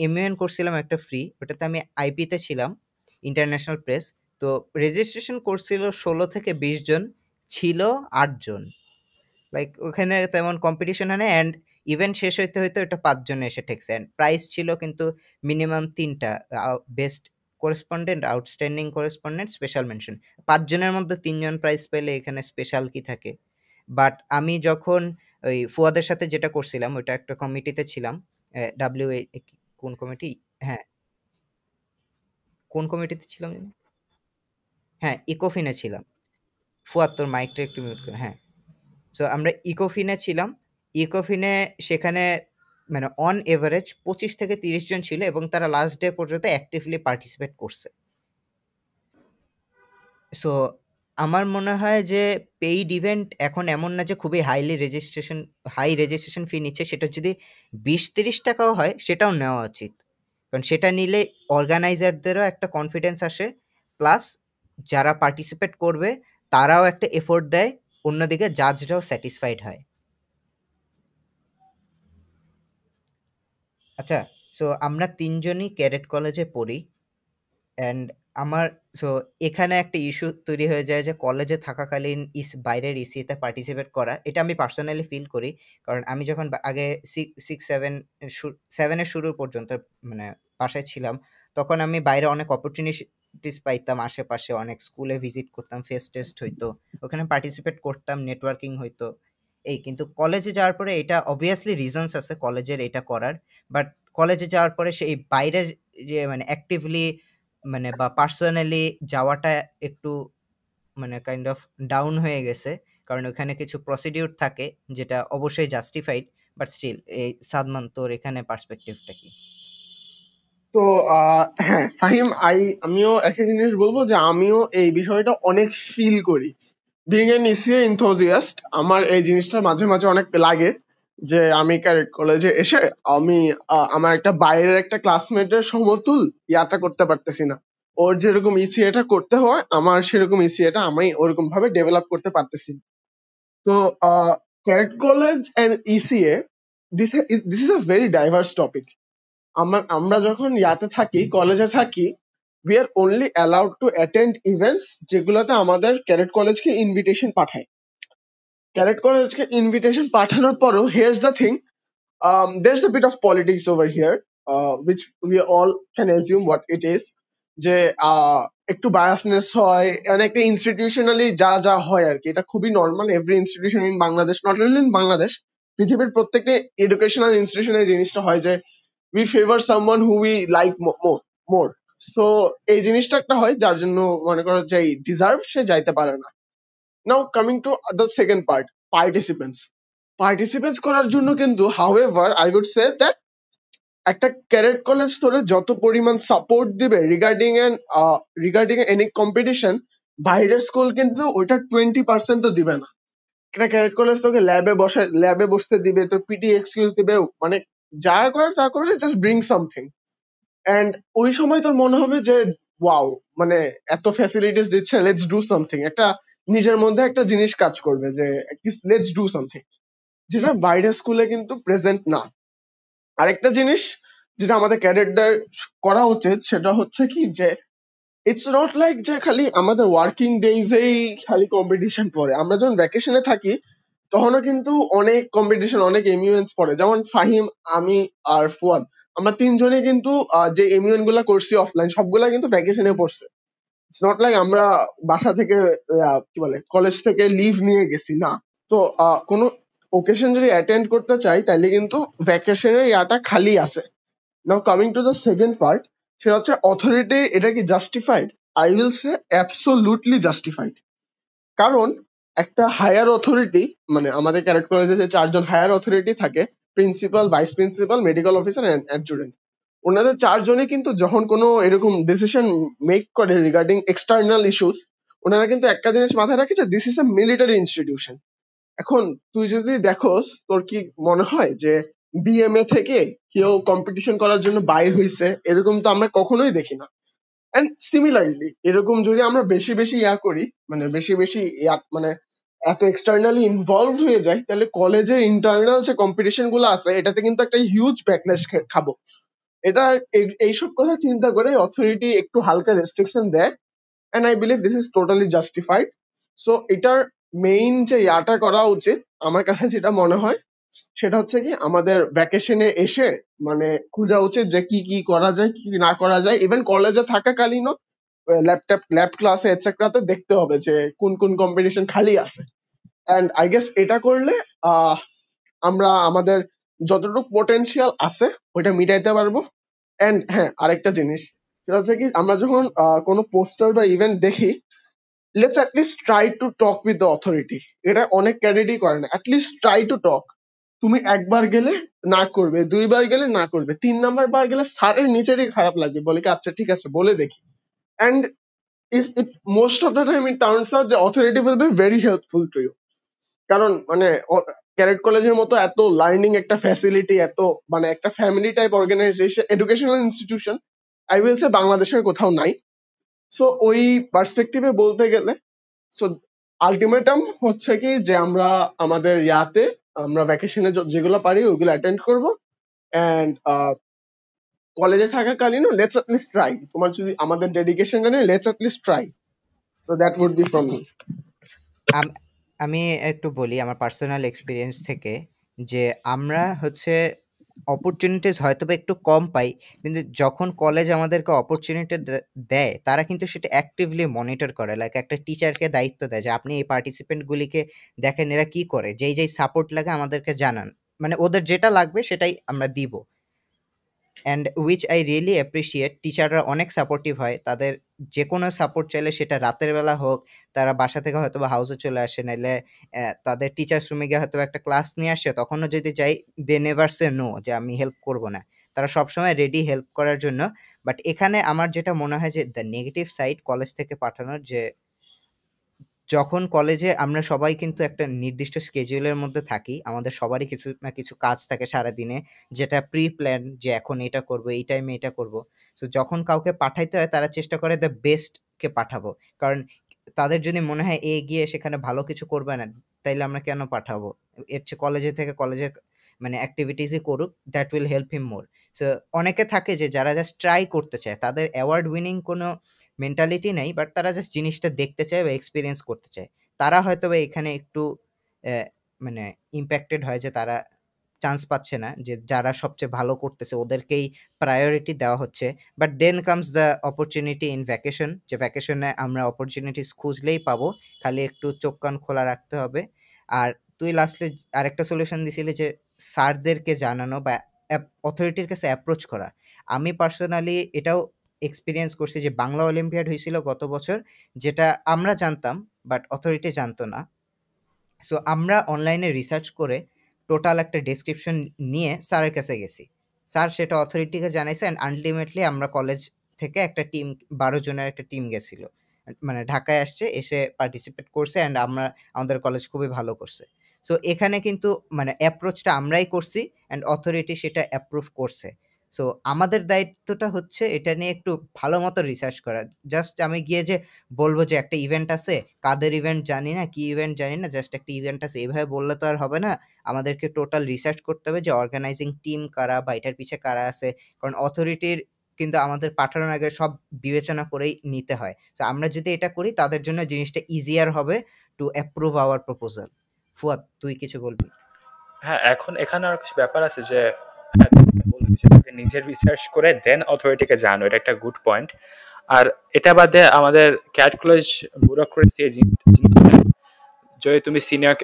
এমইউএন করছিলাম একটা ফ্রি, ওটাতে আমি আইপিতে ছিলাম, ইন্টারন্যাশনাল প্রেস। তো রেজিস্ট্রেশন করছিল 16 থেকে 20 জন, ছিল 8 জন। লাইক ওখানে তেমন কম্পিটিশন হয় না, অ্যান্ড ইভেন্ট শেষ হইতে হইতে ওটা 5 জনে এসে ঠেকছে। অ্যান্ড প্রাইস ছিল কিন্তু মিনিমাম 3টা, best correspondent, outstanding correspondent, special mention. 5 জনের মধ্যে 3জন প্রাইজ পেলে এখানে স্পেশাল কি থাকে। বাট আমি যখন ওই ফুয়াদের সাথে যেটা করছিলাম, ওইটা একটা কমিটিতে ছিলাম, ডাব্লিউ কোন কমিটি, হ্যাঁ কোন কমিটিতে ছিলাম জানি? হ্যাঁ, ইকোফিনে ছিলাম। ফুয়াদ তোর মাইকটা একটু মিউট করে, হ্যাঁ। সো আমরা ইকোফিনে ছিলাম। ইকোফিনে সেখানে মানে অন এভারেজ 25 থেকে 30 জন ছিল, এবং তারা লাস্ট ডে পর্যন্ত অ্যাক্টিভলি পার্টিসিপেট করছে। সো আমার মনে হয় যে পেইড ইভেন্ট এখন এমন না যে খুবই হাই রেজিস্ট্রেশন ফি নিচ্ছে, সেটা যদি 20-30 টাকাও হয় সেটাও নেওয়া উচিত। কারণ সেটা নিলে অর্গানাইজারদেরও একটা কনফিডেন্স আসে, প্লাস যারা পার্টিসিপেট করবে তারাও একটা এফোর্ট দেয়, অন্যদিকে জাজরাও স্যাটিসফাইড হয়। আচ্ছা, সো আমরা 3জনই ক্যাডেট কলেজে পড়ি। অ্যান্ড আমার সো এখানে একটা ইস্যু তৈরি হয়ে যায় যে কলেজে থাকাকালীন বাইরের ইসিতে পার্টিসিপেট করা, এটা আমি পার্সোনালি ফিল করি। কারণ আমি যখন আগে 7-এর শুরু পর্যন্ত মানে বাসায় ছিলাম, তখন আমি বাইরে অনেক অপরচুনিটিস পাইতাম, আশেপাশে অনেক স্কুলে ভিজিট করতাম, ফেস্ট টেস্ট হইতো, ওখানে পার্টিসিপেট করতাম, নেটওয়ার্কিং হইতো। এই কিন্তু কলেজে যাওয়ার পরে এটা অবভিয়াসলি রিজনস আছে কলেজের এটা করার, বাট কলেজে যাওয়ার পরে সেই বাইরে যে মানে অ্যাক্টিভলি মানে বা পার্সোনালি যাওয়াটা একটু মানে কাইন্ড অফ ডাউন হয়ে গেছে। কারণ ওখানে কিছু প্রসিডিউর থাকে যেটা অবশ্যই জাস্টিফাইড, বাট স্টিল এই সাদমান তোর এখানে পার্সপেক্টিভটা কি? তো হ্যাঁ ফাহিম, আমিও একটা জিনিস বলবো যে আমিও এই বিষয়টা অনেক ফিল করি। বিং এন ইসিএ ইনথোজিয়াস্ট, আমার এই জিনিসটা মাঝে মাঝে অনেক লাগে যে আমি কলেজে এসে আমি আমার একটা বাইরের একটা ক্লাসমেটের সমতুল ইয়াটা করতে পারতেছি না। ওর যেরকম ইসিএটা করতে হয় আমার সেরকম ইসিএটা আমি ওরকম ভাবে ডেভেলপ করতে পারতেছি না। তো cadet college and ECA, this is a very diverse topic. আমরা যখন ইয়াতে থাকি, কলেজে থাকি, we are only allowed to attend events যেগুলোতে আমাদের ক্যারেট কলেজকে ইনভিটেশন পাঠায়। ক্যারেট কলেজকে ইনভিটেশন পাঠানোর পরও here's the thing, there's a bit of politics over here, which we all can assume what it is, যে একটু বায়াসনেস হয়, মানে একটা ইনস্টিটিউশনালি যা যা হয় আর কি, এটা খুবই normal. Every institution in Bangladesh, not only in Bangladesh, পৃথিবীর প্রত্যেকটা এডুকেশনাল ইনস্টিটিউশনে এই জিনিসটা হয় যে we favour someone who we like more. So এই জিনিসটা একটা হয় যার জন্য মনে করো যে ডিজার্ভ সে যাইতে পারে না। Now coming to the second part, participants. Participate করার জন্য কিন্তু however I would say that একটা ক্যারেট কলেজ তোরে যত পরিমাণ সাপোর্ট দিবে রিগার্ডিং এনি কম্পিটিশন, বাইরের স্কুল কিন্তু ওইটা 20% তো দিবে না। একটা ক্যারেট কলেজ তোকে ল্যাবে বসতে দিবে, তোর পিটি এক্সকিউজ দিবে, মানে যা করে তা করে, জাস্ট ব্রিং সামথিং। অ্যান্ড ওই সময় তোর মনে হবে যে ওয়াও, মানে এত ফ্যাসিলিটিস দিচ্ছে, লেটস ডু সামথিং, একটা নিজের মধ্যে একটা জিনিস কাজ করবে যে লেটস ডু সামথিং, যেটা বাইরের স্কুলে কিন্তু প্রেজেন্ট না। আরেকটা জিনিস যেটা আমাদের ক্যাডেটদের করা উচিত সেটা হচ্ছে কি যে ইটস নট লাইক যে খালি আমাদের ওয়ার্কিং ডেইজেই খালি কম্পিটিশন পড়ে। আমরা যখন ভ্যাকেশনে থাকি তখনও কিন্তু অনেক কম্পিটিশন, অনেক এমইউএনস পড়ে। যেমন ফাহিম, আমি আর ফুয়াদ, আমরা তিনজনে কিন্তু যে এমইউএন গুলা করছি অফলাইন সবগুলা কিন্তু ভ্যাকেশনে পড়ছে। ইটস নট লাইক আমরা বাসা থেকে কি বলে কলেজ থেকে লিভ নিয়ে গেছি, না। তো কোনো ওকেশন যদি অ্যাটেন্ড করতে চাই তাহলে কিন্তু ভ্যাকেশনের ইয়াটা খালি আছে। নাও coming to the second part, সেটা হচ্ছে অথরিটি এটা কি justified? I will say absolutely justified. কারণ একটা হায়ার অথরিটি, মানে আমাদের ক্যাডেট কলেজে যে চারজন হায়ার অথরিটি থাকে, principal, vice principal, medical officer and adjutant, ওনাদের চারজনই কিন্তু যখন কোনো এরকম ডিসিশন মেক করে রিগার্ডিং এক্সটার্নাল ইস্যুস, ওনারা কিন্তু একটা জিনিস মাথায় রাখে যে this is a military institution. এখন তুই যদি দেখোস, তোর কি মনে হয় যে বিএমএ থেকে কেউ কম্পিটিশন করার জন্য বাইর হইছে? এরকম তো আমরা কখনোই দেখি না। এন্ড সিমিলারলি এরকম যদি আমরা বেশি বেশি ইয়া করি, মানে বেশি বেশি মানে এত এক্সটার্নালি ইনভলভ হয়ে যায়, তাহলে কলেজের ইন্টারনাল যে কম্পিটিশন গুলো আছে এটাতে কিন্তু একটা হিউজ ব্যাকল্যাশ খাবো। এটা এইসব কথা চিন্তা করে অথরিটি একটু হালকা রেস্ট্রিকশন দেয়, and I believe this is totally justified. So এটার মেইন যে ইয়াটা করা উচিত আমার কাছে যেটা মনে হয় সেটা হচ্ছে কি আমাদের ভ্যাকেশনে এসে মানে খোঁজা উচিত যে কি কি করা যায়, কি না করা যায়। ইভেন কলেজে থাকাকালীনও ল্যাব ক্লাসে এটসেট্রাতে দেখতে হবে যে কোন কোন কম্পিটিশন খালি আছে। অ্যান্ড আই গেস এটা করলে আহ আমরা আমাদের যতটুকু পোটেনশিয়াল আছে ওইটা মিটাইতে পারবো। অ্যান্ড হ্যাঁ, আরেকটা জিনিস সেটা হচ্ছে কি আমরা যখন কোনো পোস্টার বা ইভেন্ট দেখি, let's at least try to talk with the authority. এটা অনেক ক্যাডেটই করে না। At least try to talk. তুমি একবার গেলে না করবে, দুইবার গেলে না করবে, 3 নাম্বার বার গেলে স্যারের নিচেরই খারাপ লাগবে, বলে কি আচ্ছা ঠিক আছে বলে দেখি। And it most of the time it turns out the authority will be very helpful to you। কারণ মানে ক্যাডেট কলেজের মতো এত লার্নিং একটা ফ্যাসিলিটি, এত মানে একটা family type organization, educational institution I will say বাংলাদেশের কোথাও নাই। সো ওই পার্সপেক্টিভে বলতে গেলে, সো আলটিমেটাম হচ্ছে কি যে আমরা আমাদের ইয়াতে আমরা ভ্যাকেশনে যেগুলো পারি ওইগুলো অ্যাটেন্ড করবো। অ্যান্ড কলেজে থাকাকালীনও লেটস অ্যাটলিস্ট ট্রাই। তোমার যদি আমাদের ডেডিকেশন জানে, let's at least try. So that would be from me. আমি একটু বলি আমার পার্সোনাল এক্সপিরিয়েন্স থেকে যে আমরা হচ্ছে অপরচুনিটিস হয়তো বা একটু কম পাই, কিন্তু যখন কলেজ আমাদেরকে অপরচুনিটি দেয় তারা কিন্তু সেটা অ্যাক্টিভলি মনিটর করে। লাইক একটা টিচারকে দায়িত্ব দেয় যে আপনি এই পার্টিসিপেন্টগুলিকে দেখেন এরা কি করে, যেই যেই সাপোর্ট লাগে আমাদেরকে জানান, মানে ওদের যেটা লাগবে সেটাই আমরা দিব। And which I really appreciate. টিচাররা অনেক সাপোর্টিভ হয়, তাদের যে কোনো সাপোর্ট চাইলে সেটা রাতের বেলা হোক, তারা বাসা থেকে হয়তো বা হাউসে চলে আসে, নাইলে তাদের টিচার্স রুমে গিয়ে হয়তো একটা ক্লাস নিয়ে আসে, তখনও যদি যাই দে নেভার সে নো যে আমি হেল্প করব না। তারা সবসময় রেডি হেল্প করার জন্য। বাট এখানে আমার যেটা মনে হয় যে দ্য নেগেটিভ সাইড কলেজ থেকে পাঠানোর, যে যখন কলেজে আমরা সবাই কিন্তু একটা নির্দিষ্ট স্কেডিউলের মধ্যে থাকি, আমাদের সবারই কিছু না কিছু কাজ থাকে সারাদিনে, যেটা প্রি প্ল্যান যে এখন এটা করব, এই টাইমে এটা করব। সো যখন কাউকে পাঠাইতে হয় তারা চেষ্টা করে দ্য বেস্টকে পাঠাবো, কারণ তাদের যদি মনে হয় এ গিয়ে সেখানে ভালো কিছু করবে না, তাইলে আমরা কেন পাঠাবো? এর চেয়ে কলেজে থেকে কলেজের মানে অ্যাক্টিভিটিসই করুক, that will help him more. So অনেকে থাকে যে যারা জাস্ট ট্রাই করতে চায়, তাদের অ্যাওয়ার্ড উইনিং কোনো মেন্টালিটি নাই, বাট তারা জাস্ট জিনিসটা দেখতে চায় বা এক্সপেরিয়েন্স করতে চায়। তারা হয়তো বা এখানে একটু মানে ইম্প্যাক্টেড হয় যে তারা চান্স পাচ্ছে না, যে যারা সবচেয়ে ভালো করতেছে ওদেরকেই প্রায়োরিটি দেওয়া হচ্ছে। But then comes the opportunity in vacation, যে ভ্যাকেশনে আমরা অপরচুনিটিস খুঁজলেই পাবো, খালি একটু চোখ কান খোলা রাখতে হবে। আর তুই লাস্টে আরেকটা সলিউশন দিছিলি যে স্যারদেরকে জানানো বা অথরিটির কাছে অ্যাপ্রোচ করা। আমি পার্সোনালি এটাও এক্সপেরিয়েন্স করছি যে বাংলা অলিম্পিয়াড হয়েছিল গত বছর, যেটা আমরা জানতাম বাট অথরিটি জানতো না। সো আমরা অনলাইনে রিসার্চ করে টোটাল একটা ডেসক্রিপশন নিয়ে স্যারের কাছে গেছি। স্যার সেটা অথরিটিকে জানাইছে, অ্যান্ড আলটিমেটলি আমরা কলেজ থেকে একটা টিম, ১২ জনের একটা টিম গেছিল, মানে ঢাকায় আসছে, এসে পার্টিসিপেট করছে, অ্যান্ড আমাদের কলেজ খুবই ভালো করছে। সো এখানে কিন্তু মানে অ্যাপ্রোচটা আমরাই করছি, অ্যান্ড অথরিটি সেটা অ্যাপ্রুভ করছে। সো আমাদের দায়িত্বটা হচ্ছে এটা নিয়ে একটু ভালো মতো রিসার্চ করা। জাস্ট আমি গিয়ে যে বলব যে একটা ইভেন্ট আছে, কাদের ইভেন্ট জানি না, কি ইভেন্ট জানি না, জাস্ট একটা ইভেন্ট আছে এভাবে বললে তো আর হবে না। আমাদেরকে টোটাল রিসার্চ করতে হবে যে অর্গানাইজিং টিম কারা বা এটার পিছে কারা আছে। কারণ অথরিটির কিন্তু আমাদের পাঠানোর আগে সব বিবেচনা করেই নিতে হয়। তো আমরা যদি এটা করি তাদের জন্য জিনিসটা ইজিয়ার হবে to approve our proposal. Fuad, তুই কিছু বলবি? হ্যাঁ, এখন এখানে আর কিছু ব্যাপার আছে যে হ্যাঁ, তুমি বললে সেটাকে নিজের রিসার্চ করে দেন অথরিটিকে জানো, এটা একটা গুড পয়েন্ট। আর এটা বাদে আমাদের ক্যাট কলেজ ব্যুরোক্রেসি জিনিসটা, যদি তুমি সিনিয়র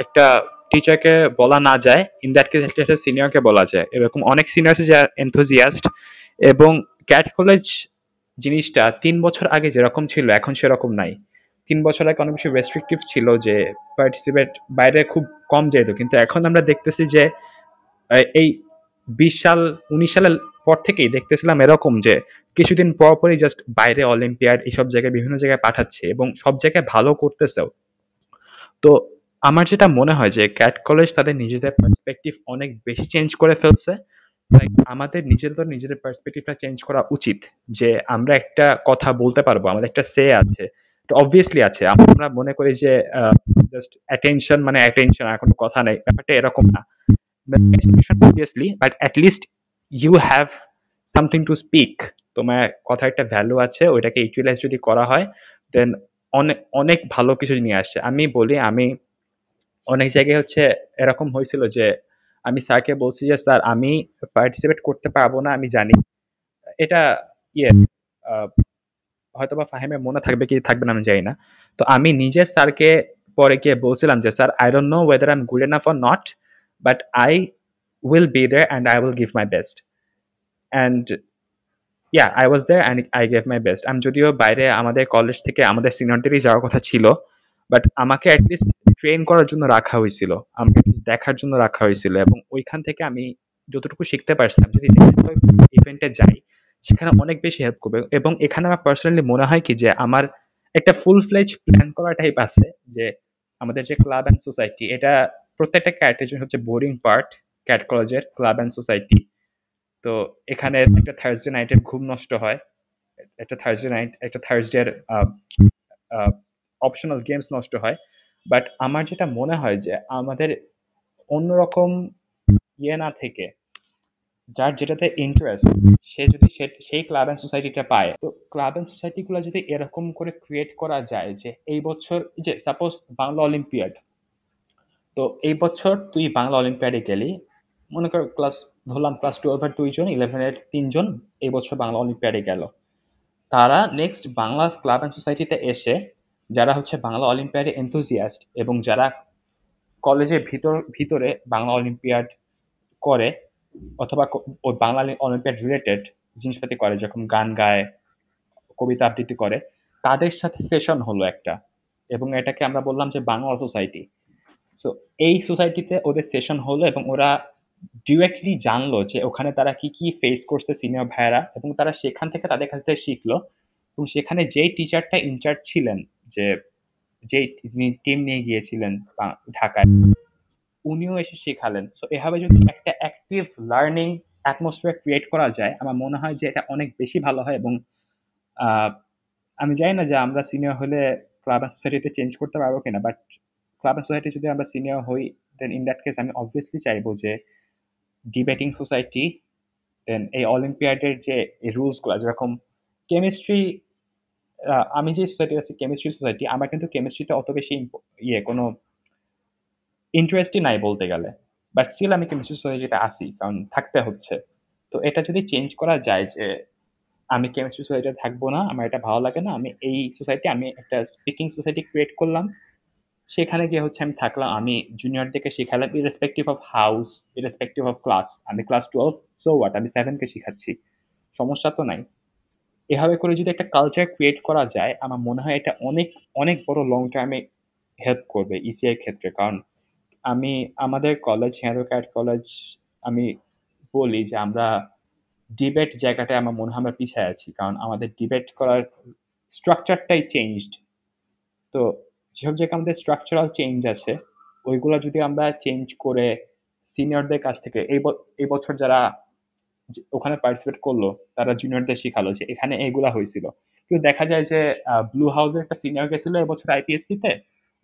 একটা টিচারকে বলা না যায়, ইন দ্যাট কেস একটা সিনিয়রকে বলা যায়। এরকম অনেক সিনিয়র আছে যারা এনথুজিয়াস্ট। এবং ক্যাট কলেজ জিনিসটা ৩ বছর আগে যেরকম ছিল এখন সেরকম নাই। ৩ বছর আগে অনেক বেশি রেস্ট্রিকটিভ ছিল, যে পার্টিসিপেট বাইরে খুব কম যেত, কিন্তু এখন আমরা দেখতেছি যে এই ২০ সাল ১৯ সালের পর থেকেই দেখতেছিলাম এরকম যে কিছুদিন পর পরই জাস্ট বাইরে অলিম্পিয়াড এইসব জায়গায় বিভিন্ন জায়গায় পাঠাচ্ছে এবং সব জায়গায় ভালো করতেছেও। তো আমার যেটা মনে হয় যে ক্যাট কলেজ তাদের নিজেদের পার্সপেক্টিভ অনেক বেশি চেঞ্জ করে ফেলছে। লাইক আমাদের নিজেদের পার্সপেক্টিভটা চেঞ্জ করা উচিত, যে আমরা একটা কথা বলতে পারবো, আমাদের একটা সে আছে। তো অবভিয়াসলি আছে, আমরা মনে করি যে জাস্ট অ্যাটেনশন মানে অ্যাটেনশন, আর কোনো কথা নেই, ব্যাপারটা এরকম না। Obviously, but at least you have something to speak. তোমার কথা একটা ভ্যালু আছে, ওইটাকে ইউটিলাইজ যদি করা হয় দেন অনেক অনেক ভালো কিছু নিয়ে আসছে। আমি বলি, আমি অনেক জায়গায় হচ্ছে এরকম হয়েছিল যে আমি স্যারকে বলছি যে স্যার আমি পার্টিসিপেট করতে পারবো না, আমি জানি এটা ইয়ে আহ, হয়তো বা ফাহিমের মনে থাকবে কি থাকবে না আমি জানি না। তো আমি নিজে স্যারকে পরে গিয়ে বলছিলাম যে sir I don't know whether I am good enough or not, but I will be there and I will give my best. And yeah, I was there and I gave my best. আমি যদিও বাইরে আমাদের college থেকে আমাদের সিনিয়রদেরই যাওয়ার কথা ছিল, but আমাকে অ্যাটলিস্ট ট্রেন করার জন্য রাখা হয়েছিল, আমাকে দেখার জন্য রাখা হয়েছিল, এবং ওইখান থেকে আমি যতটুকু শিখতে পারছিলাম যদি নেক্সট ইভেন্টে যাই সেখানে অনেক বেশি হেল্প করবে। এবং এখানে আমার পার্সোনালি মনে হয় কি যে আমার একটা ফুল ফ্লেজ প্ল্যান করা টাইপ আছে, যে আমাদের যে ক্লাব অ্যান্ড সোসাইটি, এটা প্রত্যেকটা ক্যাটের জন্য হচ্ছে বোরিং পার্ট। ক্যাট কলেজের ক্লাব অ্যান্ড সোসাইটি, তো এখানে একটা থার্সডে নাইটের ঘুম নষ্ট হয়, একটা থার্সডে অপশনাল গেমস নষ্ট হয়। বাট আমার যেটা মনে হয় যে আমাদের অন্যরকম ইয়ে না থেকে, যার যেটাতে ইন্টারেস্ট, সে যদি সেই ক্লাব অ্যান্ড সোসাইটিটা পায়, তো ক্লাব অ্যান্ড সোসাইটি গুলো যদি এরকম করে ক্রিয়েট করা যায় যে এই বছর যে সাপোজ বাংলা অলিম্পিয়াড, তো এই বছর তুই বাংলা অলিম্পিয়াডে গেলি, মনে কর ধরলাম ক্লাস 12 এর 2 জন, 11 এর 3 জন এই বছর বাংলা অলিম্পিয়াডে গেল। তারা নেক্সট বাংলা ক্লাব অ্যান্ড সোসাইটিতে এসে, যারা হচ্ছে বাংলা অলিম্পিয়াডে এনথুজিয়াস্ট এবং যারা কলেজের ভিতরে বাংলা অলিম্পিয়াড করে, অথবা ওই বাংলা অলিম্পিয়াড রিলেটেড জিনিসপাতি করে, যখন গান গায়, কবিতা আবৃত্তি করে, তাদের সাথে সেশন হলো একটা, এবং এটাকে আমরা বললাম যে বাংলা সোসাইটি। সো এই সোসাইটিতে ওদের সেশন হলো এবং ওরা ডিরেক্টলি জানলো যে ওখানে তারা কি কি ফেস করছে সিনিয়র ভাইয়েরা, এবং তারা সেখান থেকে তাদের কাছ থেকে শিখলো। এবং সেখানে যেই টিচারটা ইনচার্জ ছিলেন, যে যেই টিম নিয়ে গিয়েছিলেন ঢাকায়, উনিও এসে শেখালেন। সো এভাবে যদি একটা অ্যাক্টিভ লার্নিং অ্যাটমসফিয়ার ক্রিয়েট করা যায়, আমার মনে হয় যে এটা অনেক বেশি ভালো হয়। এবং আহ, আমি জানি না যে আমরা সিনিয়র হলে ক্লাব অ্যান্ড সোসাইটিতে চেঞ্জ করতে পারবো কিনা, বাট ক্লাব অ্যান্ড সোসাইটি যদি আমরা সিনিয়র হই, দেন ইন দ্যাট কেস আমি অবভিয়াসলি চাইবো যে ডিবেটিং সোসাইটি, দেন এই অলিম্পিয়াডের যে রুলস গুলো, যেরকম কেমিস্ট্রি, আমি যে সোসাইটি আছে কেমিস্ট্রি সোসাইটি, আমার কিন্তু কেমিস্ট্রিটা অত বেশি কোনো ইন্টারেস্টই নাই বলতে গেলে, বাট স্টিল আমি কেমিস্ট্রি সোসাইটিটা আসি কারণ থাকতে হচ্ছে। তো এটা যদি চেঞ্জ করা যায় যে আমি কেমিস্ট্রি সোসাইটিতে থাকবো না, আমার এটা ভালো লাগে না, আমি এই সোসাইটি, আমি একটা স্পিকিং সোসাইটি ক্রিয়েট করলাম, সেখানে গিয়ে হচ্ছে আমি থাকলাম, আমি জুনিয়রদেরকে শেখালাম, irrespective of house, irrespective of class. আমি ক্লাস 12, সো হোয়াট, আমি 7কে শেখাচ্ছি, সমস্যা তো নাই। এভাবে করে যদি একটা কালচার ক্রিয়েট করা যায়, আমার মনে হয় এটা অনেক অনেক বড় লং টার্মে হেল্প করবে ইসিআই ক্ষেত্রে। কারণ আমি আমাদের কলেজ হেরো ক্যাট কলেজ, আমি বলি যে আমরা ডিবেট জায়গাটায় আমার মনে হয় আমরা পিছিয়ে আছি, কারণ আমাদের ডিবেট করার স্ট্রাকচারটাই চেঞ্জড। তো যেসব জায়গায় আমাদের স্ট্রাকচারাল চেঞ্জ আছে, ওইগুলো যদি আমরা চেঞ্জ করে সিনিয়রদের কাছ থেকে, এই বছর যারা ওখানে পার্টিসিপেট করলো, তারা জুনিয়রদের শিখালো যে এখানে এগুলা হয়েছিল। কিন্তু দেখা যায় যে ব্লু হাউসের একটা সিনিয়র গেছিল এবছর আইপিএসসি তে,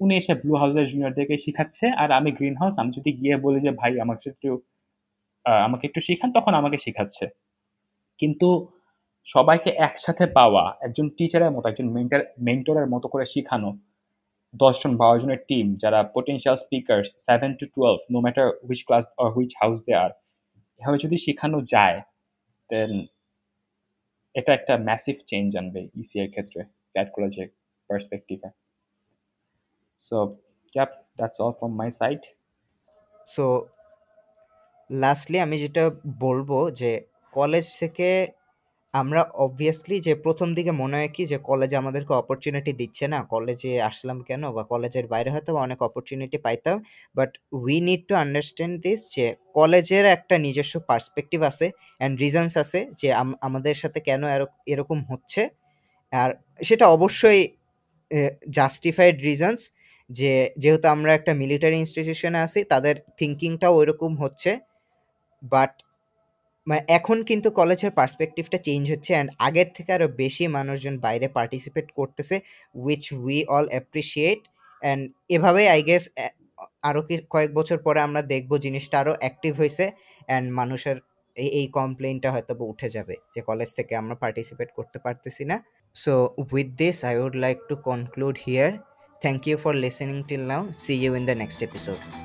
উনি এসে ব্লু হাউসের জুনিয়রদেরকে শিখাচ্ছে, আর আমি গ্রিন হাউস, আমি যদি গিয়ে বলি যে ভাই আমাকে একটু শিখান, তখন আমাকে শিখাচ্ছে। কিন্তু সবাইকে একসাথে পাওয়া, একজন টিচারের মতো, একজন মেন্টরের মতো করে শিখানো, 10 জন 12 জনের টিম যারা potential speaker, 7 to 12, no matter which class or which house they are, এভাবে যদি শেখানো যায়, দেন এটা একটা ম্যাসিভ চেঞ্জ আনবে ইসি এর ক্ষেত্রে, ক্যাট কলেজের পার্সপেক্টিভে। So yup, that's all from my side. So lastly আমি যেটা বলবো যে কলেজ থেকে আমরা অবভিয়াসলি যে প্রথম দিকে মনে হয় কি যে কলেজে আমাদেরকে অপরচুনিটি দিচ্ছে না, কলেজে আসলাম কেন, বা কলেজের বাইরে হয়তো বা অনেক অপরচুনিটি পাইতাম, but we need to understand this যে কলেজের একটা নিজস্ব পার্সপেক্টিভ আছে অ্যান্ড রিজনস আছে যে আমাদের সাথে কেন এরকম হচ্ছে। আর সেটা অবশ্যই জাস্টিফাইড রিজনস, যে যেহেতু আমরা একটা মিলিটারি ইনস্টিটিউশনে আছি তাদের থিঙ্কিংটাও ওইরকম হচ্ছে। বাট মানে এখন কিন্তু কলেজের পার্সপেক্টিভটা চেঞ্জ হচ্ছে অ্যান্ড আগের থেকে আরও বেশি মানুষজন বাইরে পার্টিসিপেট করতেছে, which we all appreciate. And এভাবেই আই গেস আরও কয়েক বছর পরে আমরা দেখবো জিনিসটা আরও অ্যাক্টিভ হয়েছে অ্যান্ড মানুষের এই কমপ্লেইনটা হয়তো বা উঠে যাবে যে কলেজ থেকে আমরা পার্টিসিপেট করতে পারতেছি না। So, with this, I would like to conclude here. Thank you for listening till now. See you in the next episode.